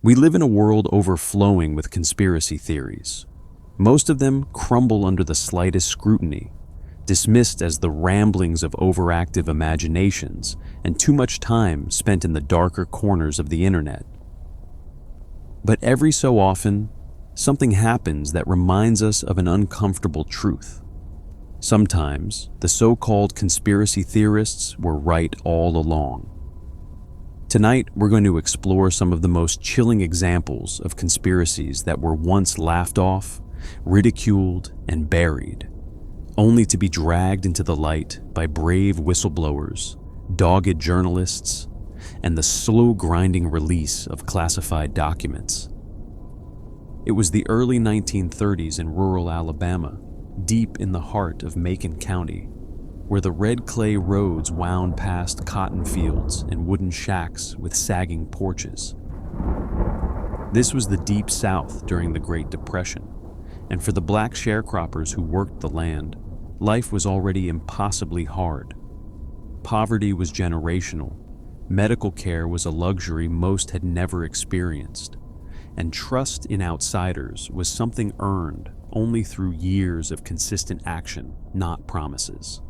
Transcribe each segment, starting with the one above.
We live in a world overflowing with conspiracy theories. Most of them crumble under the slightest scrutiny, dismissed as the ramblings of overactive imaginations and too much time spent in the darker corners of the internet. But every so often, something happens that reminds us of an uncomfortable truth. Sometimes, the so-called conspiracy theorists were right all along. Tonight, we're going to explore some of the most chilling examples of conspiracies that were once laughed off, ridiculed, and buried, only to be dragged into the light by brave whistleblowers, dogged journalists, and the slow-grinding release of classified documents. It was the early 1930s in rural Alabama, deep in the heart of Macon County, where the red clay roads wound past cotton fields and wooden shacks with sagging porches. This was the Deep South during the Great Depression, and for the black sharecroppers who worked the land, life was already impossibly hard. Poverty was generational, medical care was a luxury most had never experienced, and trust in outsiders was something earned only through years of consistent action, not promises.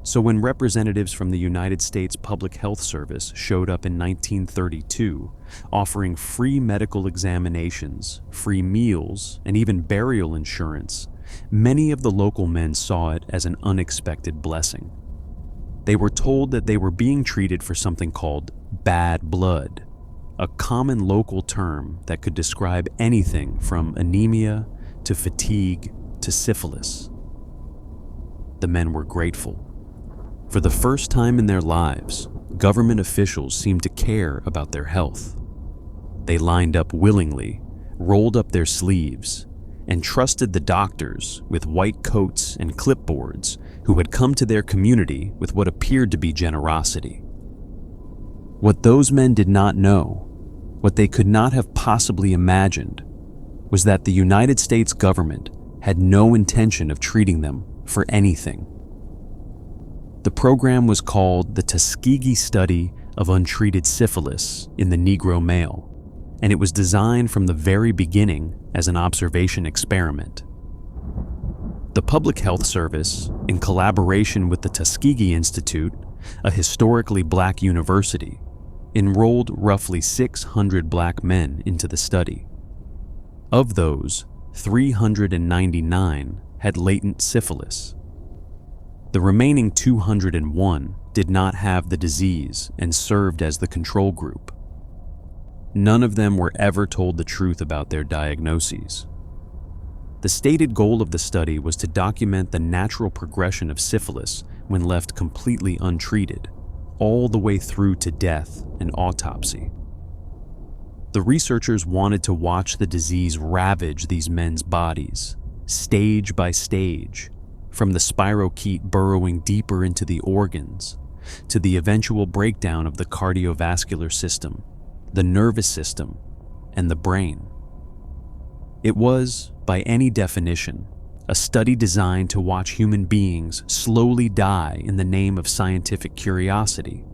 So when representatives from the United States Public Health Service showed up in 1932, offering free medical examinations, free meals, and even burial insurance, many of the local men saw it as an unexpected blessing. They were told that they were being treated for something called bad blood, a common local term that could describe anything from anemia to fatigue to syphilis. The men were grateful. For the first time in their lives, government officials seemed to care about their health. They lined up willingly, rolled up their sleeves, and trusted the doctors with white coats and clipboards who had come to their community with what appeared to be generosity. What those men did not know, what they could not have possibly imagined, was that the United States government had no intention of treating them for anything. The program was called the Tuskegee Study of Untreated Syphilis in the Negro Male, and it was designed from the very beginning as an observation experiment. The Public Health Service, in collaboration with the Tuskegee Institute, a historically black university, enrolled roughly 600 black men into the study. Of those, 399 had latent syphilis. The remaining 201 did not have the disease and served as the control group. None of them were ever told the truth about their diagnoses. The stated goal of the study was to document the natural progression of syphilis when left completely untreated, all the way through to death and autopsy. The researchers wanted to watch the disease ravage these men's bodies, stage by stage, from the spirochete burrowing deeper into the organs, to the eventual breakdown of the cardiovascular system, the nervous system, and the brain. It was, by any definition, a study designed to watch human beings slowly die in the name of scientific curiosity,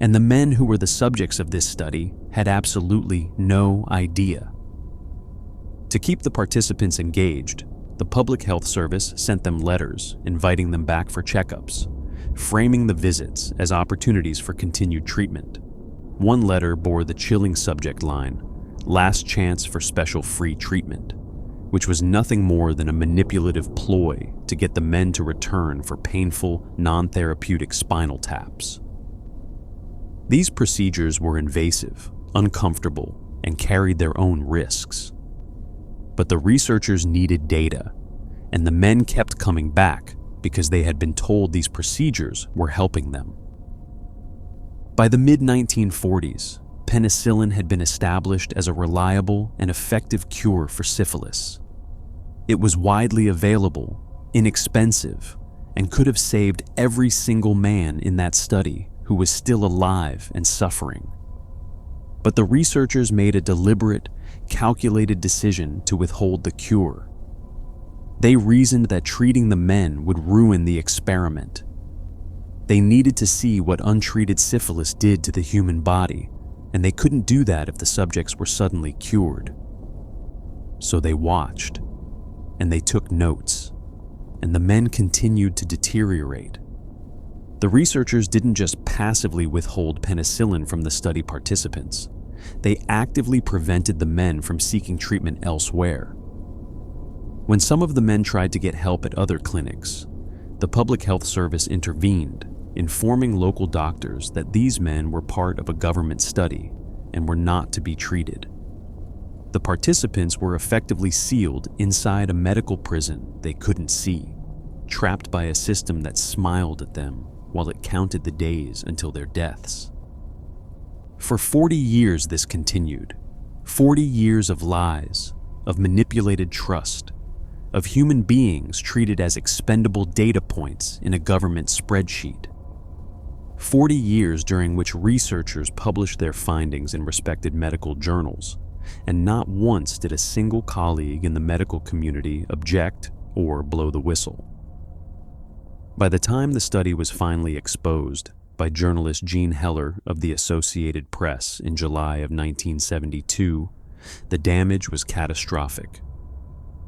and the men who were the subjects of this study had absolutely no idea. To keep the participants engaged, the Public Health Service sent them letters inviting them back for checkups, framing the visits as opportunities for continued treatment. One letter bore the chilling subject line, "Last chance for special free treatment," which was nothing more than a manipulative ploy to get the men to return for painful, non-therapeutic spinal taps. These procedures were invasive, uncomfortable, and carried their own risks. But the researchers needed data, and the men kept coming back because they had been told these procedures were helping them. By the mid-1940s, penicillin had been established as a reliable and effective cure for syphilis. It was widely available, inexpensive, and could have saved every single man in that study who was still alive and suffering. But the researchers made a deliberate, calculated decision to withhold the cure. They reasoned that treating the men would ruin the experiment. They needed to see what untreated syphilis did to the human body, and they couldn't do that if the subjects were suddenly cured. So they watched, and they took notes, and the men continued to deteriorate. The researchers didn't just passively withhold penicillin from the study participants. They actively prevented the men from seeking treatment elsewhere. When some of the men tried to get help at other clinics, the Public Health Service intervened, informing local doctors that these men were part of a government study and were not to be treated. The participants were effectively sealed inside a medical prison they couldn't see, trapped by a system that smiled at them while it counted the days until their deaths. For 40 years this continued. 40 years of lies, of manipulated trust, of human beings treated as expendable data points in a government spreadsheet. 40 years during which researchers published their findings in respected medical journals, and not once did a single colleague in the medical community object or blow the whistle. By the time the study was finally exposed by journalist Jean Heller of the Associated Press in July of 1972, the damage was catastrophic.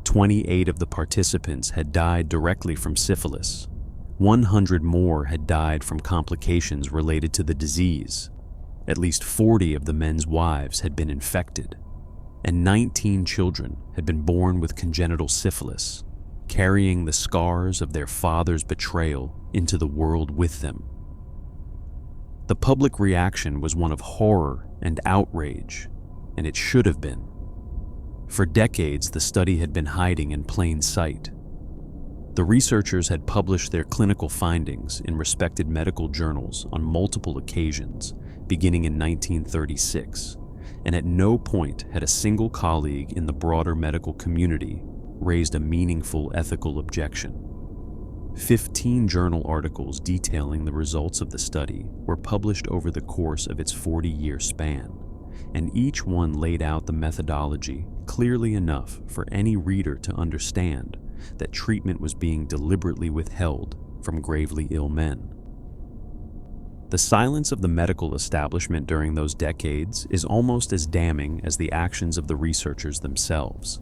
28 of the participants had died directly from syphilis. 100 more had died from complications related to the disease. At least 40 of the men's wives had been infected, and 19 children had been born with congenital syphilis, carrying the scars of their father's betrayal into the world with them. The public reaction was one of horror and outrage, and it should have been. For decades, the study had been hiding in plain sight. The researchers had published their clinical findings in respected medical journals on multiple occasions, beginning in 1936, and at no point had a single colleague in the broader medical community raised a meaningful ethical objection. 15 journal articles detailing the results of the study were published over the course of its 40-year span, and each one laid out the methodology clearly enough for any reader to understand that treatment was being deliberately withheld from gravely ill men. The silence of the medical establishment during those decades is almost as damning as the actions of the researchers themselves.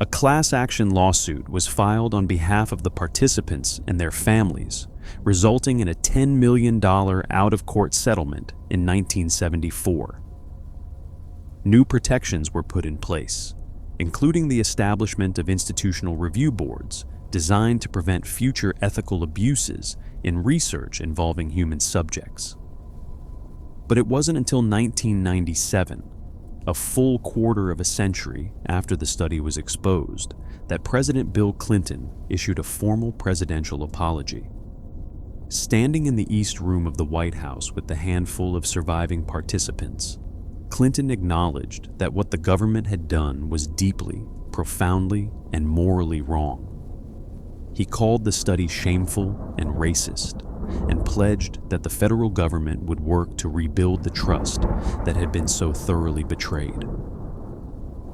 A class action lawsuit was filed on behalf of the participants and their families, resulting in a $10 million out-of-court settlement in 1974. New protections were put in place, including the establishment of institutional review boards designed to prevent future ethical abuses in research involving human subjects. But it wasn't until 1997, a full quarter of a century after the study was exposed, that President Bill Clinton issued a formal presidential apology. Standing in the East Room of the White House with the handful of surviving participants, Clinton acknowledged that what the government had done was deeply, profoundly, and morally wrong. He called the study shameful and racist, and pledged that the federal government would work to rebuild the trust that had been so thoroughly betrayed.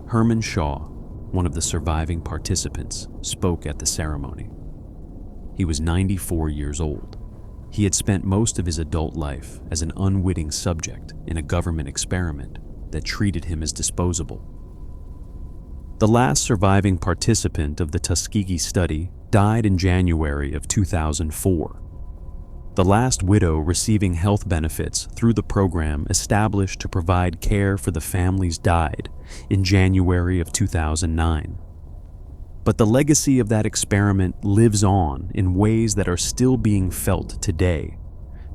Herman Shaw, one of the surviving participants, spoke at the ceremony. He was 94 years old. He had spent most of his adult life as an unwitting subject in a government experiment that treated him as disposable. The last surviving participant of the Tuskegee study died in January of 2004. The last widow receiving health benefits through the program established to provide care for the families died in January of 2009. But the legacy of that experiment lives on in ways that are still being felt today,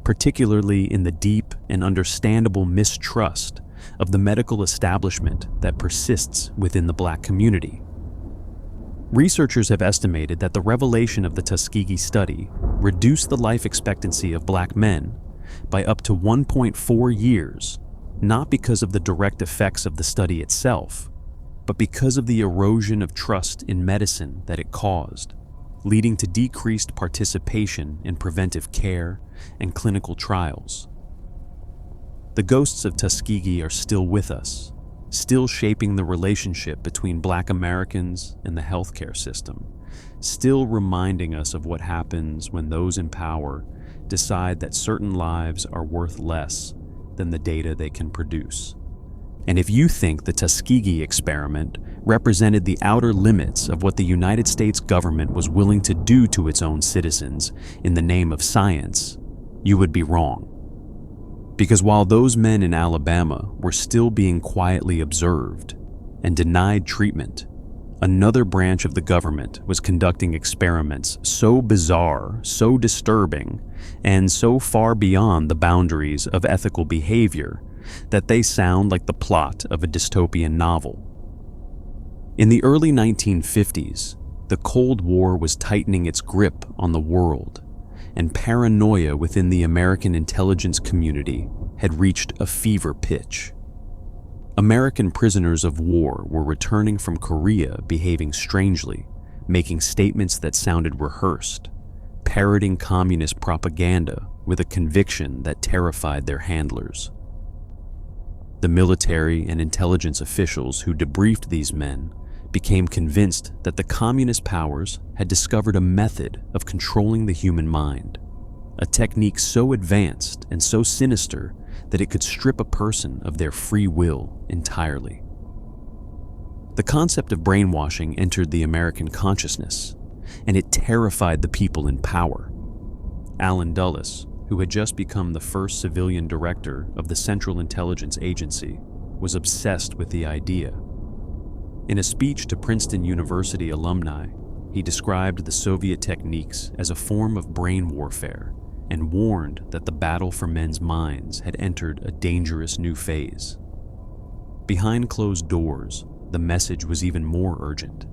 particularly in the deep and understandable mistrust of the medical establishment that persists within the Black community. Researchers have estimated that the revelation of the Tuskegee study reduced the life expectancy of Black men by up to 1.4 years, not because of the direct effects of the study itself, but because of the erosion of trust in medicine that it caused, leading to decreased participation in preventive care and clinical trials. The ghosts of Tuskegee are still with us, still shaping the relationship between Black Americans and the healthcare system, still reminding us of what happens when those in power decide that certain lives are worth less than the data they can produce. And if you think the Tuskegee experiment represented the outer limits of what the United States government was willing to do to its own citizens in the name of science, you would be wrong. Because while those men in Alabama were still being quietly observed and denied treatment, another branch of the government was conducting experiments so bizarre, so disturbing, and so far beyond the boundaries of ethical behavior that they sound like the plot of a dystopian novel. In the early 1950s, the Cold War was tightening its grip on the world, and paranoia within the American intelligence community had reached a fever pitch. American prisoners of war were returning from Korea behaving strangely, making statements that sounded rehearsed, parroting communist propaganda with a conviction that terrified their handlers. The military and intelligence officials who debriefed these men became convinced that the communist powers had discovered a method of controlling the human mind, a technique so advanced and so sinister that it could strip a person of their free will entirely. The concept of brainwashing entered the American consciousness, and it terrified the people in power. Allen Dulles, who had just become the first civilian director of the Central Intelligence Agency, was obsessed with the idea. In a speech to Princeton University alumni, he described the Soviet techniques as a form of brain warfare and warned that the battle for men's minds had entered a dangerous new phase. Behind closed doors, the message was even more urgent.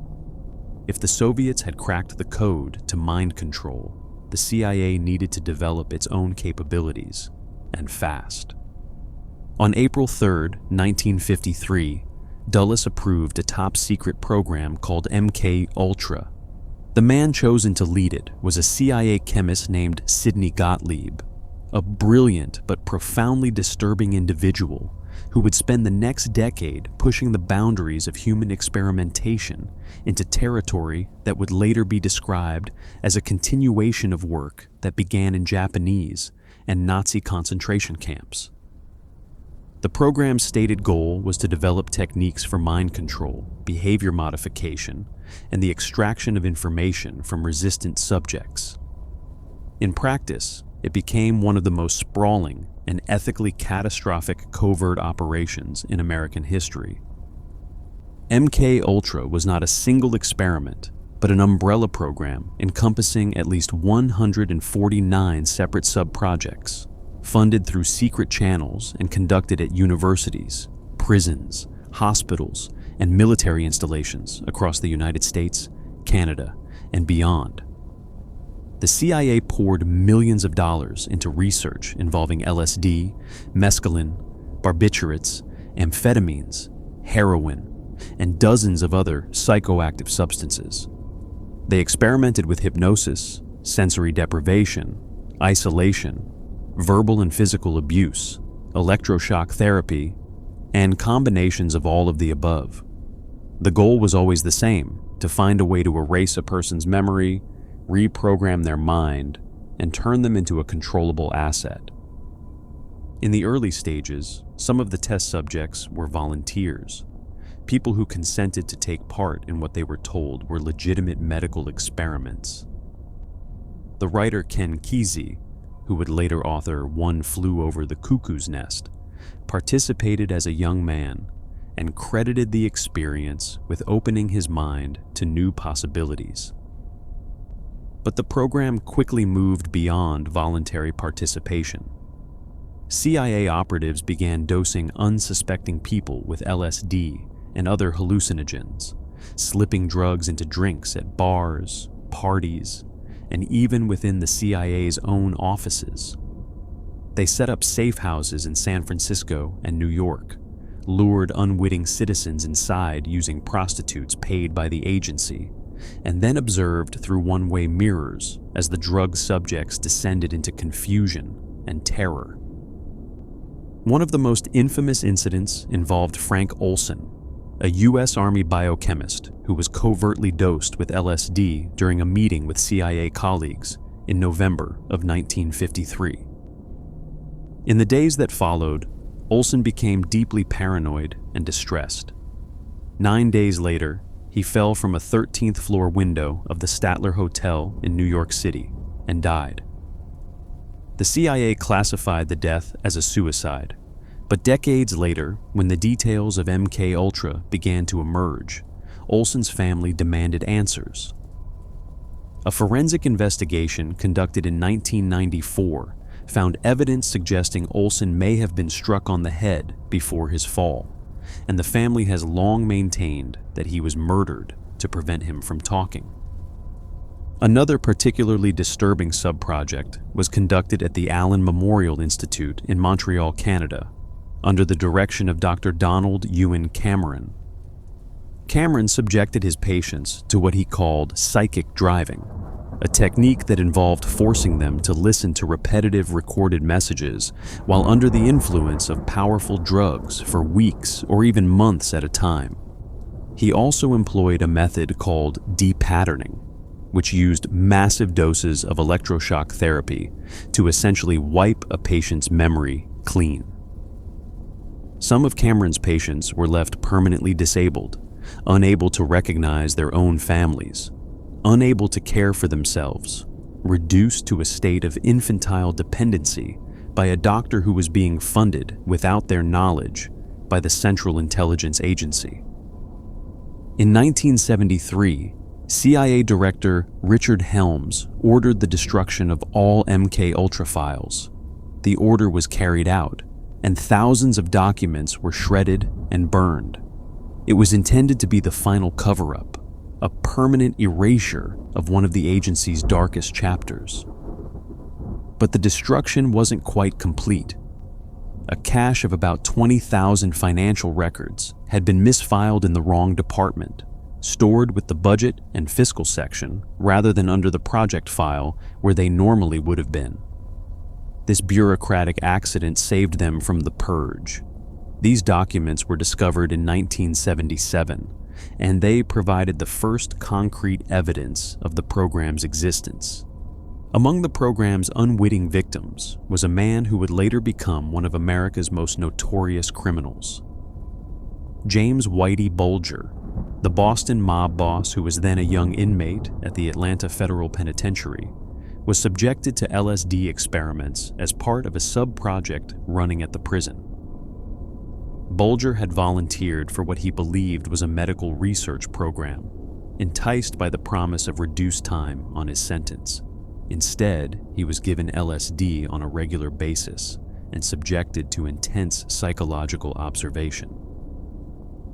If the Soviets had cracked the code to mind control, the CIA needed to develop its own capabilities, and fast. On April 3, 1953, Dulles approved a top-secret program called MKUltra. The man chosen to lead it was a CIA chemist named Sidney Gottlieb, a brilliant but profoundly disturbing individual who would spend the next decade pushing the boundaries of human experimentation into territory that would later be described as a continuation of work that began in Japanese and Nazi concentration camps. The program's stated goal was to develop techniques for mind control, behavior modification, and the extraction of information from resistant subjects. In practice, it became one of the most sprawling and ethically catastrophic covert operations in American history. MKUltra was not a single experiment, but an umbrella program encompassing at least 149 separate sub-projects, funded through secret channels and conducted at universities, prisons, hospitals, and military installations across the United States, Canada, and beyond. The CIA poured millions of dollars into research involving LSD, mescaline, barbiturates, amphetamines, heroin, and dozens of other psychoactive substances. They experimented with hypnosis, sensory deprivation, isolation, verbal and physical abuse, electroshock therapy, and combinations of all of the above. The goal was always the same: to find a way to erase a person's memory, reprogram their mind, and turn them into a controllable asset. In the early stages, some of the test subjects were volunteers, people who consented to take part in what they were told were legitimate medical experiments. The writer Ken Kesey, who would later author One Flew Over the Cuckoo's Nest, participated as a young man and credited the experience with opening his mind to new possibilities. But the program quickly moved beyond voluntary participation. CIA operatives began dosing unsuspecting people with LSD and other hallucinogens, slipping drugs into drinks at bars, parties, and even within the CIA's own offices. They set up safe houses in San Francisco and New York, lured unwitting citizens inside using prostitutes paid by the agency, and then observed through one-way mirrors as the drug subjects descended into confusion and terror. One of the most infamous incidents involved Frank Olson, a U.S. Army biochemist who was covertly dosed with LSD during a meeting with CIA colleagues in November of 1953. In the days that followed, Olson became deeply paranoid and distressed. 9 days later, he fell from a 13th floor window of the Statler Hotel in New York City and died. The CIA classified the death as a suicide, but decades later, when the details of MKUltra began to emerge, Olson's family demanded answers. A forensic investigation conducted in 1994 found evidence suggesting Olson may have been struck on the head before his fall, and the family has long maintained that he was murdered to prevent him from talking. Another particularly disturbing subproject was conducted at the Allen Memorial Institute in Montreal, Canada, under the direction of Dr. Donald Ewan Cameron. Cameron subjected his patients to what he called psychic driving, a technique that involved forcing them to listen to repetitive recorded messages while under the influence of powerful drugs for weeks or even months at a time. He also employed a method called depatterning, which used massive doses of electroshock therapy to essentially wipe a patient's memory clean. Some of Cameron's patients were left permanently disabled, unable to recognize their own families, unable to care for themselves, reduced to a state of infantile dependency by a doctor who was being funded without their knowledge by the Central Intelligence Agency. In 1973, CIA Director Richard Helms ordered the destruction of all MKUltra files. The order was carried out, and thousands of documents were shredded and burned. It was intended to be the final cover-up, a permanent erasure of one of the agency's darkest chapters. But the destruction wasn't quite complete. A cache of about 20,000 financial records had been misfiled in the wrong department, stored with the budget and fiscal section rather than under the project file where they normally would have been. This bureaucratic accident saved them from the purge. These documents were discovered in 1977, and they provided the first concrete evidence of the program's existence. Among the program's unwitting victims was a man who would later become one of America's most notorious criminals. James Whitey Bulger, the Boston mob boss who was then a young inmate at the Atlanta Federal Penitentiary, was subjected to LSD experiments as part of a sub-project running at the prison. Bulger had volunteered for what he believed was a medical research program, enticed by the promise of reduced time on his sentence. Instead, he was given LSD on a regular basis and subjected to intense psychological observation.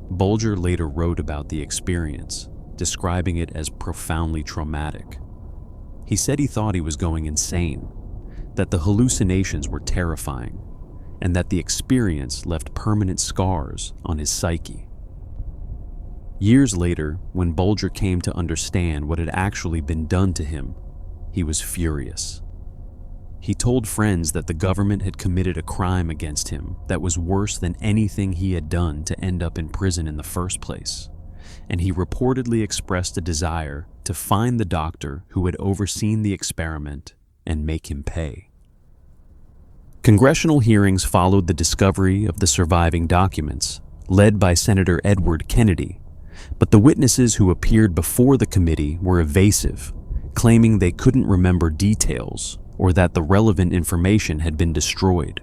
Bulger later wrote about the experience, describing it as profoundly traumatic. He said he thought he was going insane, that the hallucinations were terrifying, and that the experience left permanent scars on his psyche. Years later, when Bulger came to understand what had actually been done to him, he was furious. He told friends that the government had committed a crime against him that was worse than anything he had done to end up in prison in the first place, and he reportedly expressed a desire to find the doctor who had overseen the experiment and make him pay. Congressional hearings followed the discovery of the surviving documents, led by Senator Edward Kennedy, but the witnesses who appeared before the committee were evasive, claiming they couldn't remember details or that the relevant information had been destroyed.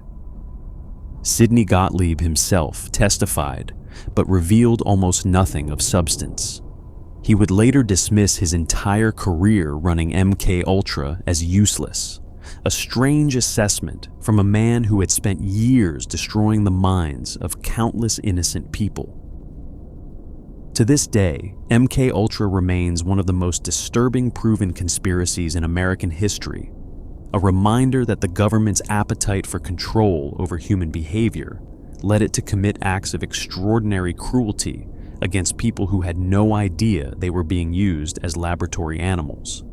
Sidney Gottlieb himself testified, but revealed almost nothing of substance. He would later dismiss his entire career running MKUltra as useless, a strange assessment from a man who had spent years destroying the minds of countless innocent people. To this day, MKUltra remains one of the most disturbing proven conspiracies in American history, a reminder that the government's appetite for control over human behavior led it to commit acts of extraordinary cruelty against people who had no idea they were being used as laboratory animals.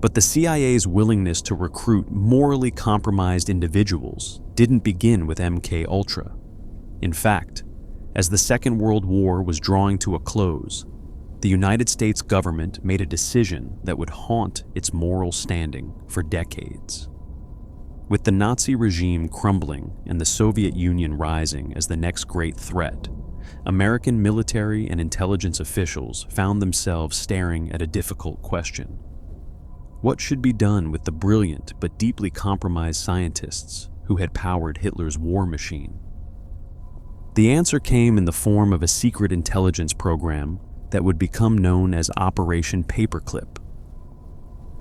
But the CIA's willingness to recruit morally compromised individuals didn't begin with MKUltra. In fact, as the Second World War was drawing to a close, the United States government made a decision that would haunt its moral standing for decades. With the Nazi regime crumbling and the Soviet Union rising as the next great threat, American military and intelligence officials found themselves staring at a difficult question. What should be done with the brilliant but deeply compromised scientists who had powered Hitler's war machine? The answer came in the form of a secret intelligence program that would become known as Operation Paperclip.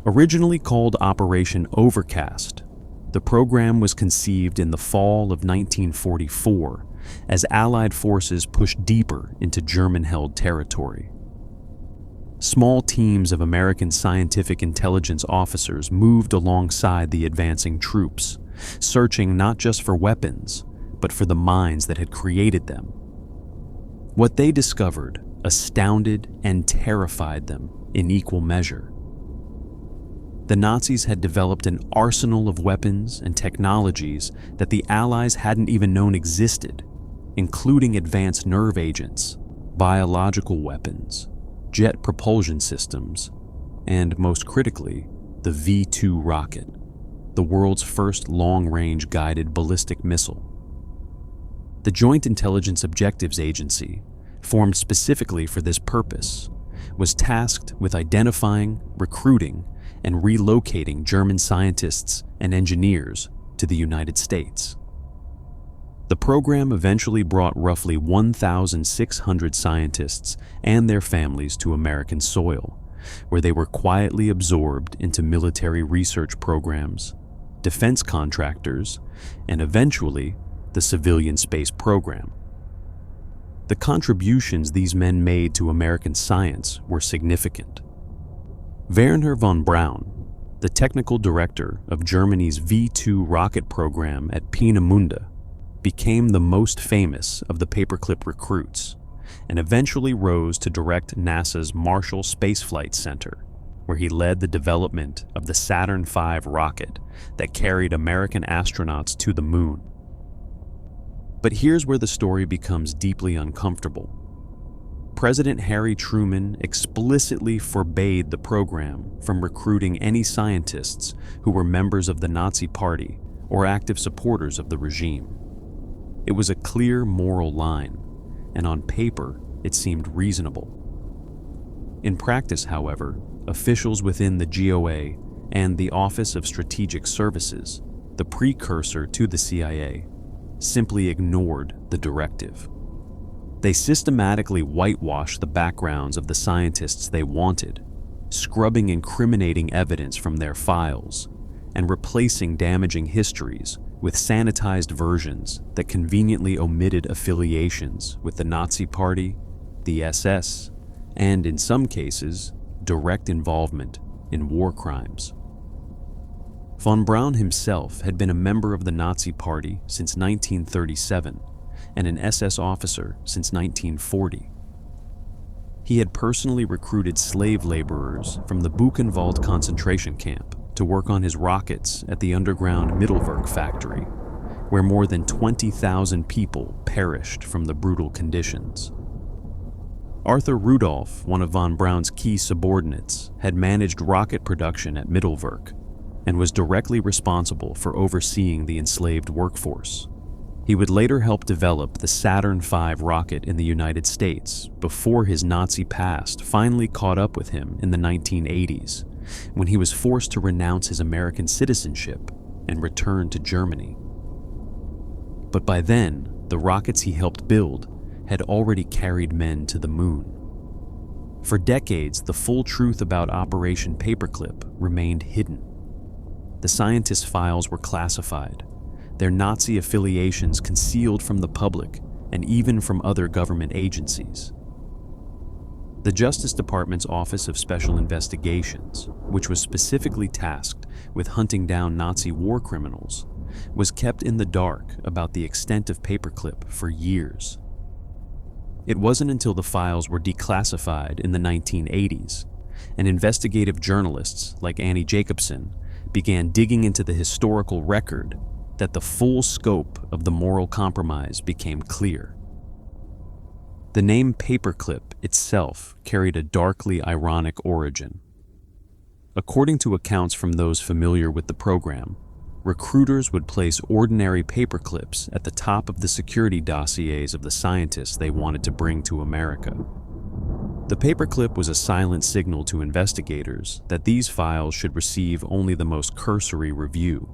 Originally called Operation Overcast, the program was conceived in the fall of 1944 as Allied forces pushed deeper into German-held territory. Small teams of American scientific intelligence officers moved alongside the advancing troops, searching not just for weapons, but for the minds that had created them. What they discovered astounded and terrified them in equal measure. The Nazis had developed an arsenal of weapons and technologies that the Allies hadn't even known existed, including advanced nerve agents, biological weapons, jet propulsion systems, and most critically, the V-2 rocket, the world's first long-range guided ballistic missile. The Joint Intelligence Objectives Agency, formed specifically for this purpose, was tasked with identifying, recruiting, and relocating German scientists and engineers to the United States. The program eventually brought roughly 1,600 scientists and their families to American soil, where they were quietly absorbed into military research programs, defense contractors, and eventually the civilian space program. The contributions these men made to American science were significant. Wernher von Braun, the technical director of Germany's V-2 rocket program at Peenemünde, became the most famous of the Paperclip recruits and eventually rose to direct NASA's Marshall Space Flight Center, where he led the development of the Saturn V rocket that carried American astronauts to the moon. But here's where the story becomes deeply uncomfortable. President Harry Truman explicitly forbade the program from recruiting any scientists who were members of the Nazi Party or active supporters of the regime. It was a clear moral line, and on paper, it seemed reasonable. In practice, however, officials within the GOA and the Office of Strategic Services, the precursor to the CIA, simply ignored the directive. They systematically whitewashed the backgrounds of the scientists they wanted, scrubbing incriminating evidence from their files and replacing damaging histories with sanitized versions that conveniently omitted affiliations with the Nazi Party, the SS, and in some cases, direct involvement in war crimes. Von Braun himself had been a member of the Nazi Party since 1937 and an SS officer since 1940. He had personally recruited slave laborers from the Buchenwald concentration camp to work on his rockets at the underground Mittelwerk factory, where more than 20,000 people perished from the brutal conditions. Arthur Rudolph, one of von Braun's key subordinates, had managed rocket production at Mittelwerk and was directly responsible for overseeing the enslaved workforce. He would later help develop the Saturn V rocket in the United States before his Nazi past finally caught up with him in the 1980s, when he was forced to renounce his American citizenship and return to Germany. But by then, the rockets he helped build had already carried men to the moon. For decades, the full truth about Operation Paperclip remained hidden. The scientists' files were classified, their Nazi affiliations concealed from the public and even from other government agencies. The Justice Department's Office of Special Investigations, which was specifically tasked with hunting down Nazi war criminals, was kept in the dark about the extent of Paperclip for years. It wasn't until the files were declassified in the 1980s, and investigative journalists like Annie Jacobsen began digging into the historical record that the full scope of the moral compromise became clear. The name Paperclip itself carried a darkly ironic origin. According to accounts from those familiar with the program, recruiters would place ordinary paperclips at the top of the security dossiers of the scientists they wanted to bring to America. The paperclip was a silent signal to investigators that these files should receive only the most cursory review,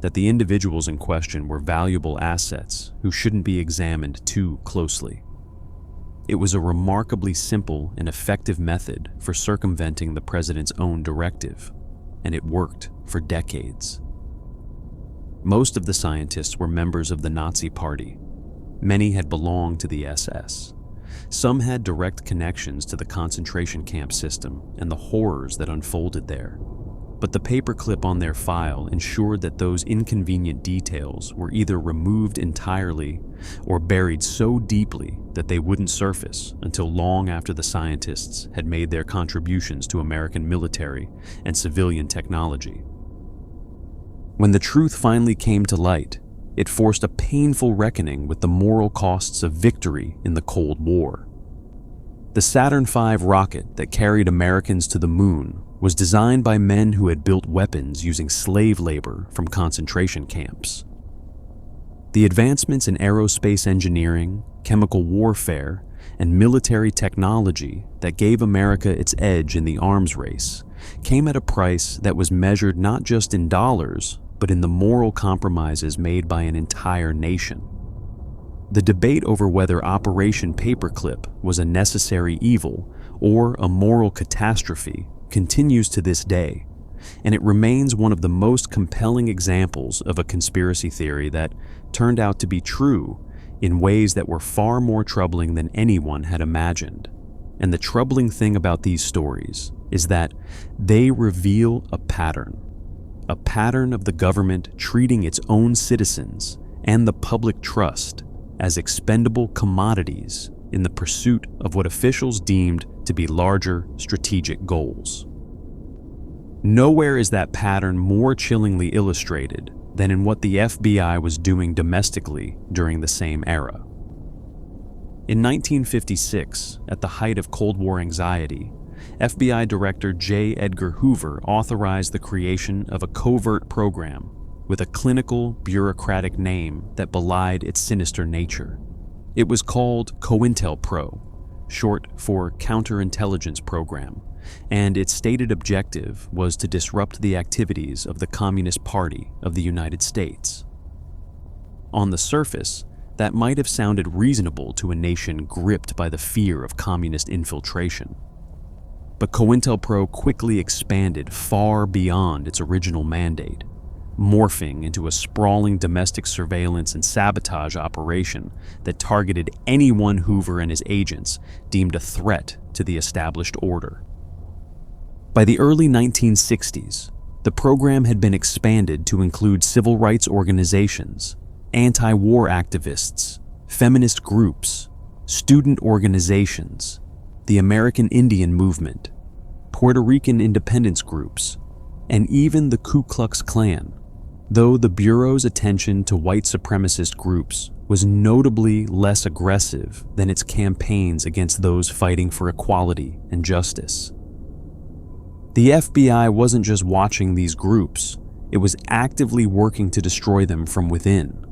that the individuals in question were valuable assets who shouldn't be examined too closely. It was a remarkably simple and effective method for circumventing the president's own directive, and it worked for decades. Most of the scientists were members of the Nazi Party. Many had belonged to the SS. Some had direct connections to the concentration camp system and the horrors that unfolded there. But the paperclip on their file ensured that those inconvenient details were either removed entirely or buried so deeply that they wouldn't surface until long after the scientists had made their contributions to American military and civilian technology. When the truth finally came to light, it forced a painful reckoning with the moral costs of victory in the Cold War. The Saturn V rocket that carried Americans to the moon was designed by men who had built weapons using slave labor from concentration camps. The advancements in aerospace engineering, chemical warfare, and military technology that gave America its edge in the arms race came at a price that was measured not just in dollars, but in the moral compromises made by an entire nation. The debate over whether Operation Paperclip was a necessary evil or a moral catastrophe continues to this day, and it remains one of the most compelling examples of a conspiracy theory that turned out to be true in ways that were far more troubling than anyone had imagined. And the troubling thing about these stories is that they reveal a pattern of the government treating its own citizens and the public trust as expendable commodities in the pursuit of what officials deemed to be larger strategic goals. Nowhere is that pattern more chillingly illustrated than in what the FBI was doing domestically during the same era. In 1956, at the height of Cold War anxiety, FBI Director J. Edgar Hoover authorized the creation of a covert program with a clinical, bureaucratic name that belied its sinister nature. It was called COINTELPRO, short for Counterintelligence Program, and its stated objective was to disrupt the activities of the Communist Party of the United States. On the surface, that might have sounded reasonable to a nation gripped by the fear of communist infiltration. But COINTELPRO quickly expanded far beyond its original mandate, morphing into a sprawling domestic surveillance and sabotage operation that targeted anyone Hoover and his agents deemed a threat to the established order. By the early 1960s, the program had been expanded to include civil rights organizations, anti-war activists, feminist groups, student organizations, the American Indian Movement, Puerto Rican independence groups, and even the Ku Klux Klan, though the Bureau's attention to white supremacist groups was notably less aggressive than its campaigns against those fighting for equality and justice. The FBI wasn't just watching these groups, it was actively working to destroy them from within.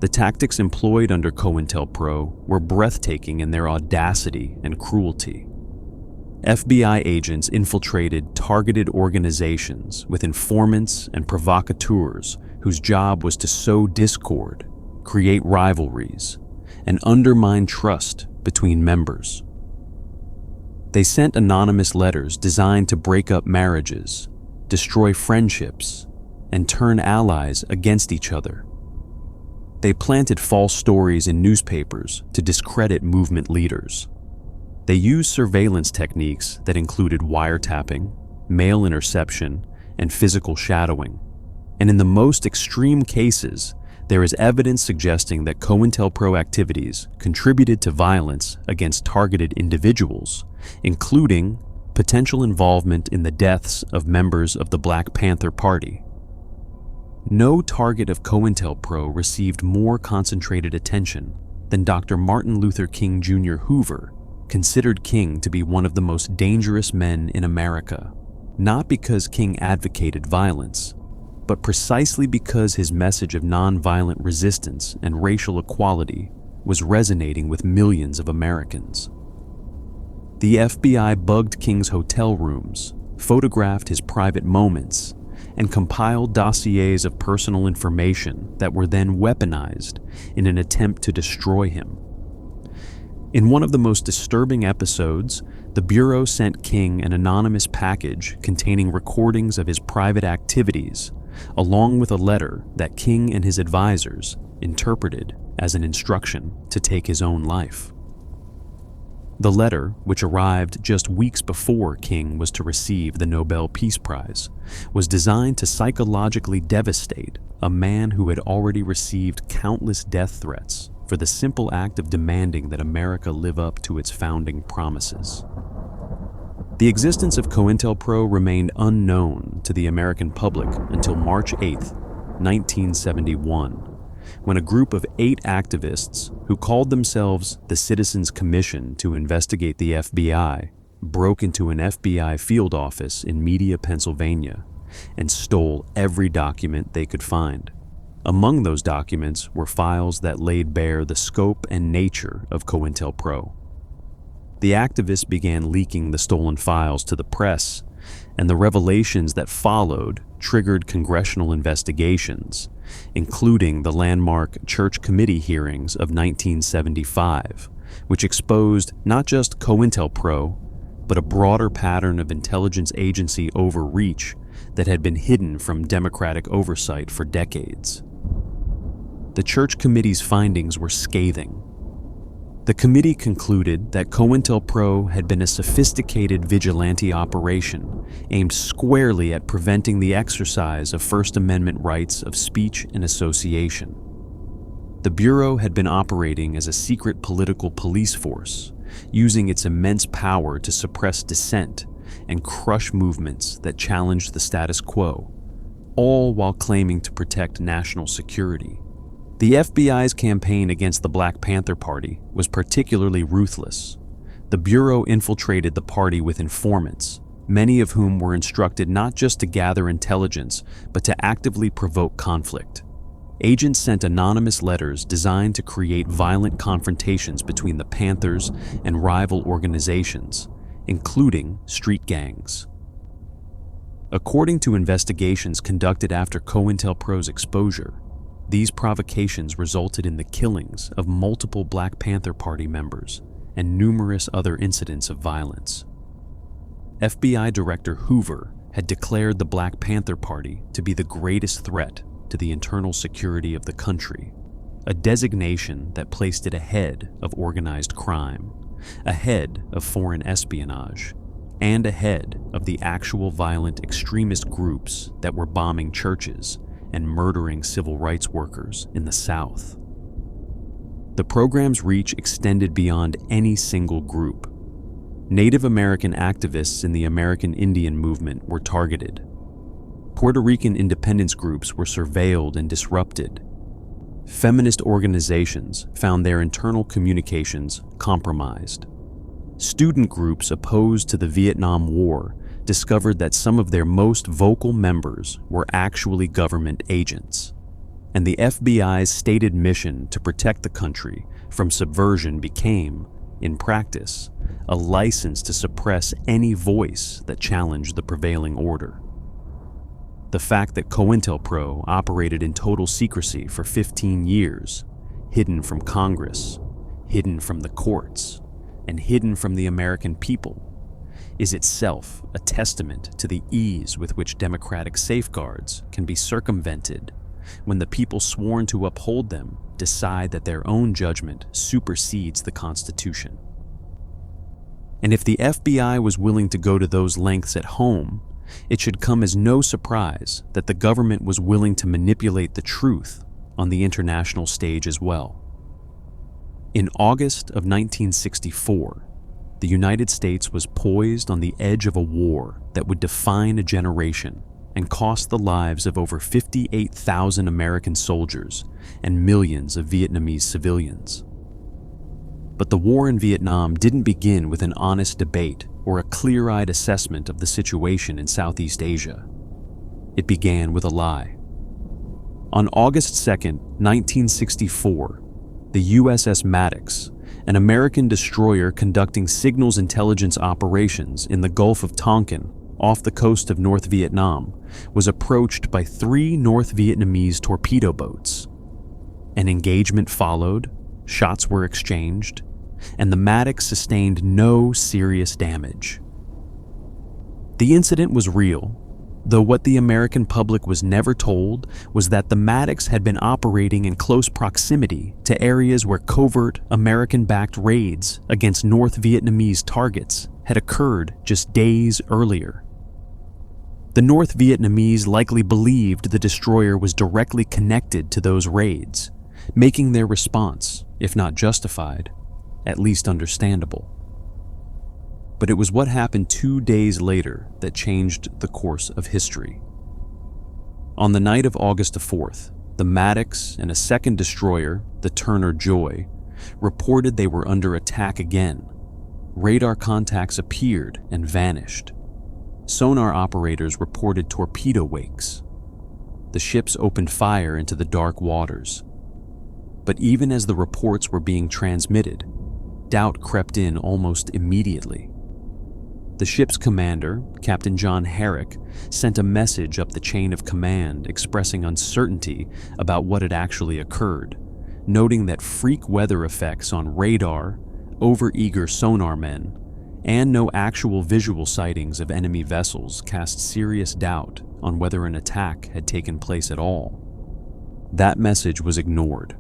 The tactics employed under COINTELPRO were breathtaking in their audacity and cruelty. FBI agents infiltrated targeted organizations with informants and provocateurs whose job was to sow discord, create rivalries, and undermine trust between members. They sent anonymous letters designed to break up marriages, destroy friendships, and turn allies against each other. They planted false stories in newspapers to discredit movement leaders. They used surveillance techniques that included wiretapping, mail interception, and physical shadowing. And in the most extreme cases, there is evidence suggesting that COINTELPRO activities contributed to violence against targeted individuals, including potential involvement in the deaths of members of the Black Panther Party. No target of COINTELPRO received more concentrated attention than Dr. Martin Luther King Jr. Hoover, considered King to be one of the most dangerous men in America, not because King advocated violence, but precisely because his message of nonviolent resistance and racial equality was resonating with millions of Americans. The FBI bugged King's hotel rooms, photographed his private moments, and compiled dossiers of personal information that were then weaponized in an attempt to destroy him. In one of the most disturbing episodes, the Bureau sent King an anonymous package containing recordings of his private activities, along with a letter that King and his advisors interpreted as an instruction to take his own life. The letter, which arrived just weeks before King was to receive the Nobel Peace Prize, was designed to psychologically devastate a man who had already received countless death threats for the simple act of demanding that America live up to its founding promises. The existence of COINTELPRO remained unknown to the American public until March 8, 1971, when a group of 8 activists who called themselves the Citizens Commission to investigate the FBI broke into an FBI field office in Media, Pennsylvania, and stole every document they could find. Among those documents were files that laid bare the scope and nature of COINTELPRO. The activists began leaking the stolen files to the press, and the revelations that followed triggered congressional investigations, including the landmark Church Committee hearings of 1975, which exposed not just COINTELPRO, but a broader pattern of intelligence agency overreach that had been hidden from democratic oversight for decades. The Church Committee's findings were scathing. The committee concluded that COINTELPRO had been a sophisticated vigilante operation aimed squarely at preventing the exercise of First Amendment rights of speech and association. The Bureau had been operating as a secret political police force, using its immense power to suppress dissent and crush movements that challenged the status quo, all while claiming to protect national security. The FBI's campaign against the Black Panther Party was particularly ruthless. The Bureau infiltrated the party with informants, many of whom were instructed not just to gather intelligence, but to actively provoke conflict. Agents sent anonymous letters designed to create violent confrontations between the Panthers and rival organizations, including street gangs. According to investigations conducted after COINTELPRO's exposure, these provocations resulted in the killings of multiple Black Panther Party members and numerous other incidents of violence. FBI Director Hoover had declared the Black Panther Party to be the greatest threat to the internal security of the country, a designation that placed it ahead of organized crime, ahead of foreign espionage, and ahead of the actual violent extremist groups that were bombing churches and murdering civil rights workers in the South. The program's reach extended beyond any single group. Native American activists in the American Indian movement were targeted. Puerto Rican independence groups were surveilled and disrupted. Feminist organizations found their internal communications compromised. Student groups opposed to the Vietnam War discovered that some of their most vocal members were actually government agents, and the FBI's stated mission to protect the country from subversion became, in practice, a license to suppress any voice that challenged the prevailing order. The fact that COINTELPRO operated in total secrecy for 15 years, hidden from Congress, hidden from the courts, and hidden from the American people, is itself a testament to the ease with which democratic safeguards can be circumvented when the people sworn to uphold them decide that their own judgment supersedes the Constitution. And if the FBI was willing to go to those lengths at home, it should come as no surprise that the government was willing to manipulate the truth on the international stage as well. In August of 1964, the United States was poised on the edge of a war that would define a generation and cost the lives of over 58,000 American soldiers and millions of Vietnamese civilians. But the war in Vietnam didn't begin with an honest debate or a clear-eyed assessment of the situation in Southeast Asia. It began with a lie. On August 2, 1964, the USS Maddox, an American destroyer conducting signals intelligence operations in the Gulf of Tonkin off the coast of North Vietnam, was approached by 3 North Vietnamese torpedo boats. An engagement followed, shots were exchanged, and the Maddox sustained no serious damage. The incident was real, though what the American public was never told was that the Maddox had been operating in close proximity to areas where covert American-backed raids against North Vietnamese targets had occurred just days earlier. The North Vietnamese likely believed the destroyer was directly connected to those raids, making their response, if not justified, at least understandable. But it was what happened 2 days later that changed the course of history. On the night of August 4th, the Maddox and a second destroyer, the Turner Joy, reported they were under attack again. Radar contacts appeared and vanished. Sonar operators reported torpedo wakes. The ships opened fire into the dark waters. But even as the reports were being transmitted, doubt crept in almost immediately. The ship's commander, Captain John Herrick, sent a message up the chain of command expressing uncertainty about what had actually occurred, noting that freak weather effects on radar, overeager sonar men, and no actual visual sightings of enemy vessels cast serious doubt on whether an attack had taken place at all. That message was ignored.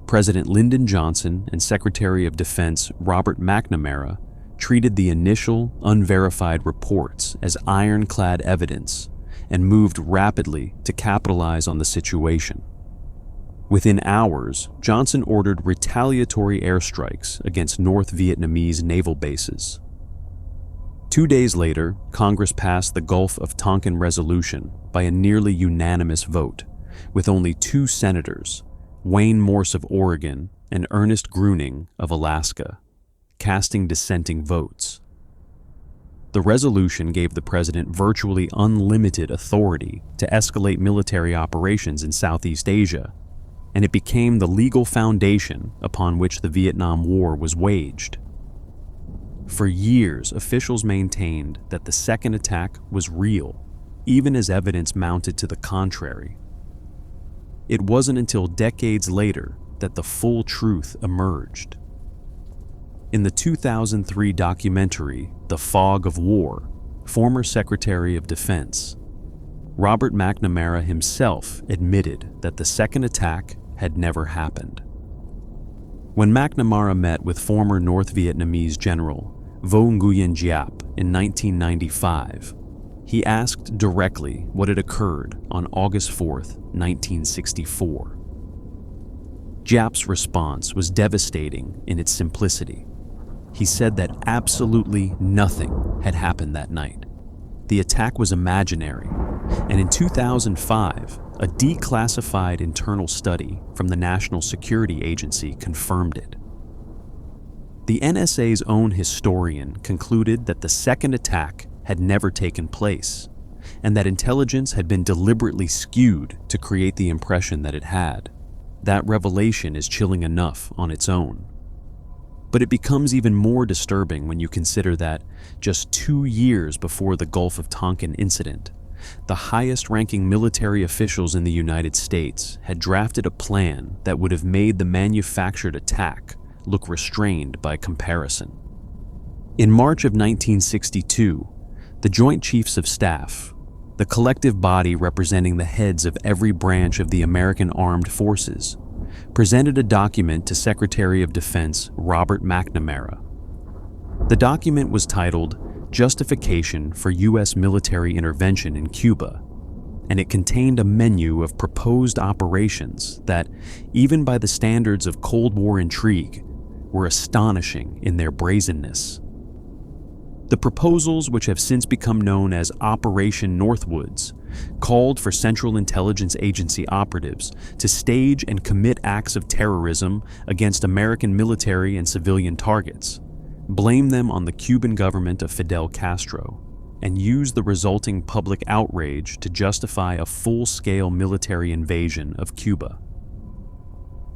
President Lyndon Johnson and Secretary of Defense Robert McNamara treated the initial, unverified reports as ironclad evidence and moved rapidly to capitalize on the situation. Within hours, Johnson ordered retaliatory airstrikes against North Vietnamese naval bases. 2 days later, Congress passed the Gulf of Tonkin resolution by a nearly unanimous vote, with only 2 senators, Wayne Morse of Oregon and Ernest Gruning of Alaska, casting dissenting votes. The resolution gave the president virtually unlimited authority to escalate military operations in Southeast Asia, and it became the legal foundation upon which the Vietnam War was waged. For years, officials maintained that the second attack was real, even as evidence mounted to the contrary. It wasn't until decades later that the full truth emerged. In the 2003 documentary, The Fog of War, former Secretary of Defense Robert McNamara himself admitted that the second attack had never happened. When McNamara met with former North Vietnamese General Vo Nguyen Giap in 1995, he asked directly what had occurred on August 4, 1964. Giap's response was devastating in its simplicity. He said that absolutely nothing had happened that night. The attack was imaginary, and in 2005, a declassified internal study from the National Security Agency confirmed it. The NSA's own historian concluded that the second attack had never taken place, and that intelligence had been deliberately skewed to create the impression that it had. That revelation is chilling enough on its own. But it becomes even more disturbing when you consider that just 2 years before the Gulf of Tonkin incident, the highest-ranking military officials in the United States had drafted a plan that would have made the manufactured attack look restrained by comparison. In March of 1962, the Joint Chiefs of Staff, the collective body representing the heads of every branch of the American Armed Forces, presented a document to Secretary of Defense Robert McNamara. The document was titled Justification for U.S. Military Intervention in Cuba, and it contained a menu of proposed operations that, even by the standards of Cold War intrigue, were astonishing in their brazenness. The proposals, which have since become known as Operation Northwoods, called for Central Intelligence Agency operatives to stage and commit acts of terrorism against American military and civilian targets, blame them on the Cuban government of Fidel Castro, and used the resulting public outrage to justify a full-scale military invasion of Cuba.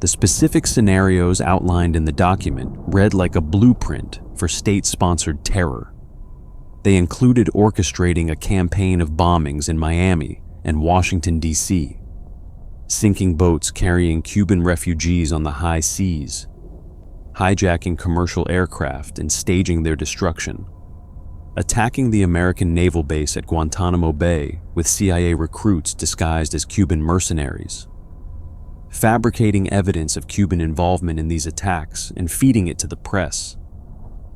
The specific scenarios outlined in the document read like a blueprint for state-sponsored terror. They included orchestrating a campaign of bombings in Miami and Washington, D.C., sinking boats carrying Cuban refugees on the high seas, hijacking commercial aircraft and staging their destruction, attacking the American naval base at Guantanamo Bay with CIA recruits disguised as Cuban mercenaries, fabricating evidence of Cuban involvement in these attacks and feeding it to the press.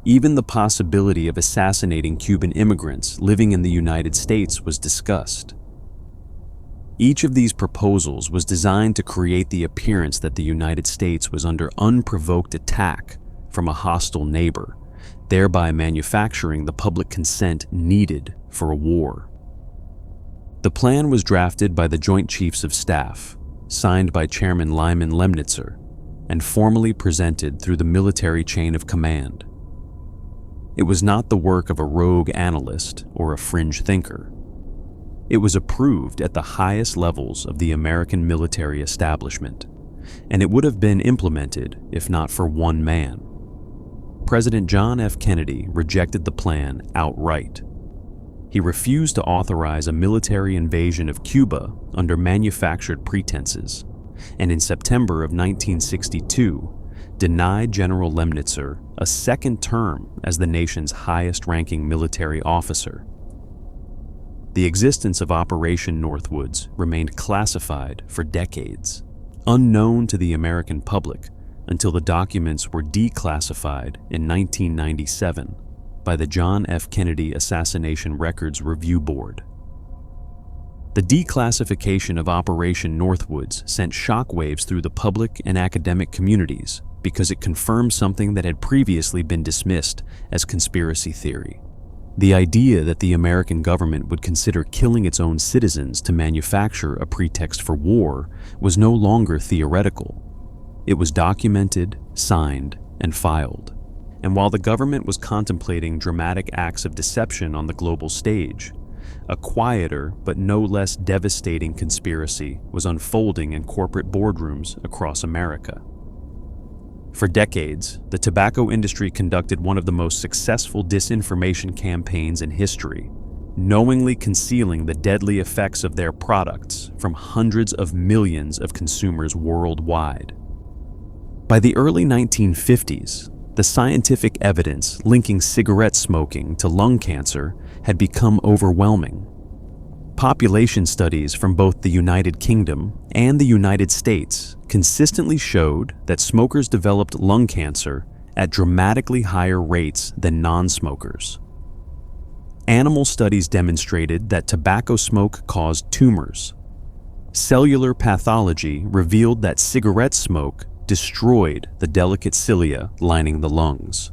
Even the possibility of assassinating Cuban immigrants living in the United States was discussed. Each of these proposals was designed to create the appearance that the United States was under unprovoked attack from a hostile neighbor, thereby manufacturing the public consent needed for a war. The plan was drafted by the Joint Chiefs of Staff, signed by Chairman Lyman Lemnitzer, and formally presented through the military chain of command. It was not the work of a rogue analyst or a fringe thinker. It was approved at the highest levels of the American military establishment, and it would have been implemented if not for one man. President John F. Kennedy rejected the plan outright. He refused to authorize a military invasion of Cuba under manufactured pretenses, and in September of 1962, denied General Lemnitzer a second term as the nation's highest-ranking military officer. The existence of Operation Northwoods remained classified for decades, unknown to the American public until the documents were declassified in 1997 by the John F. Kennedy Assassination Records Review Board. The declassification of Operation Northwoods sent shockwaves through the public and academic communities because it confirmed something that had previously been dismissed as conspiracy theory. The idea that the American government would consider killing its own citizens to manufacture a pretext for war was no longer theoretical. It was documented, signed, and filed. And while the government was contemplating dramatic acts of deception on the global stage, a quieter but no less devastating conspiracy was unfolding in corporate boardrooms across America. For decades, the tobacco industry conducted one of the most successful disinformation campaigns in history, knowingly concealing the deadly effects of their products from hundreds of millions of consumers worldwide. By the early 1950s, the scientific evidence linking cigarette smoking to lung cancer had become overwhelming. Population studies from both the United Kingdom and the United States consistently showed that smokers developed lung cancer at dramatically higher rates than non-smokers. Animal studies demonstrated that tobacco smoke caused tumors. Cellular pathology revealed that cigarette smoke destroyed the delicate cilia lining the lungs.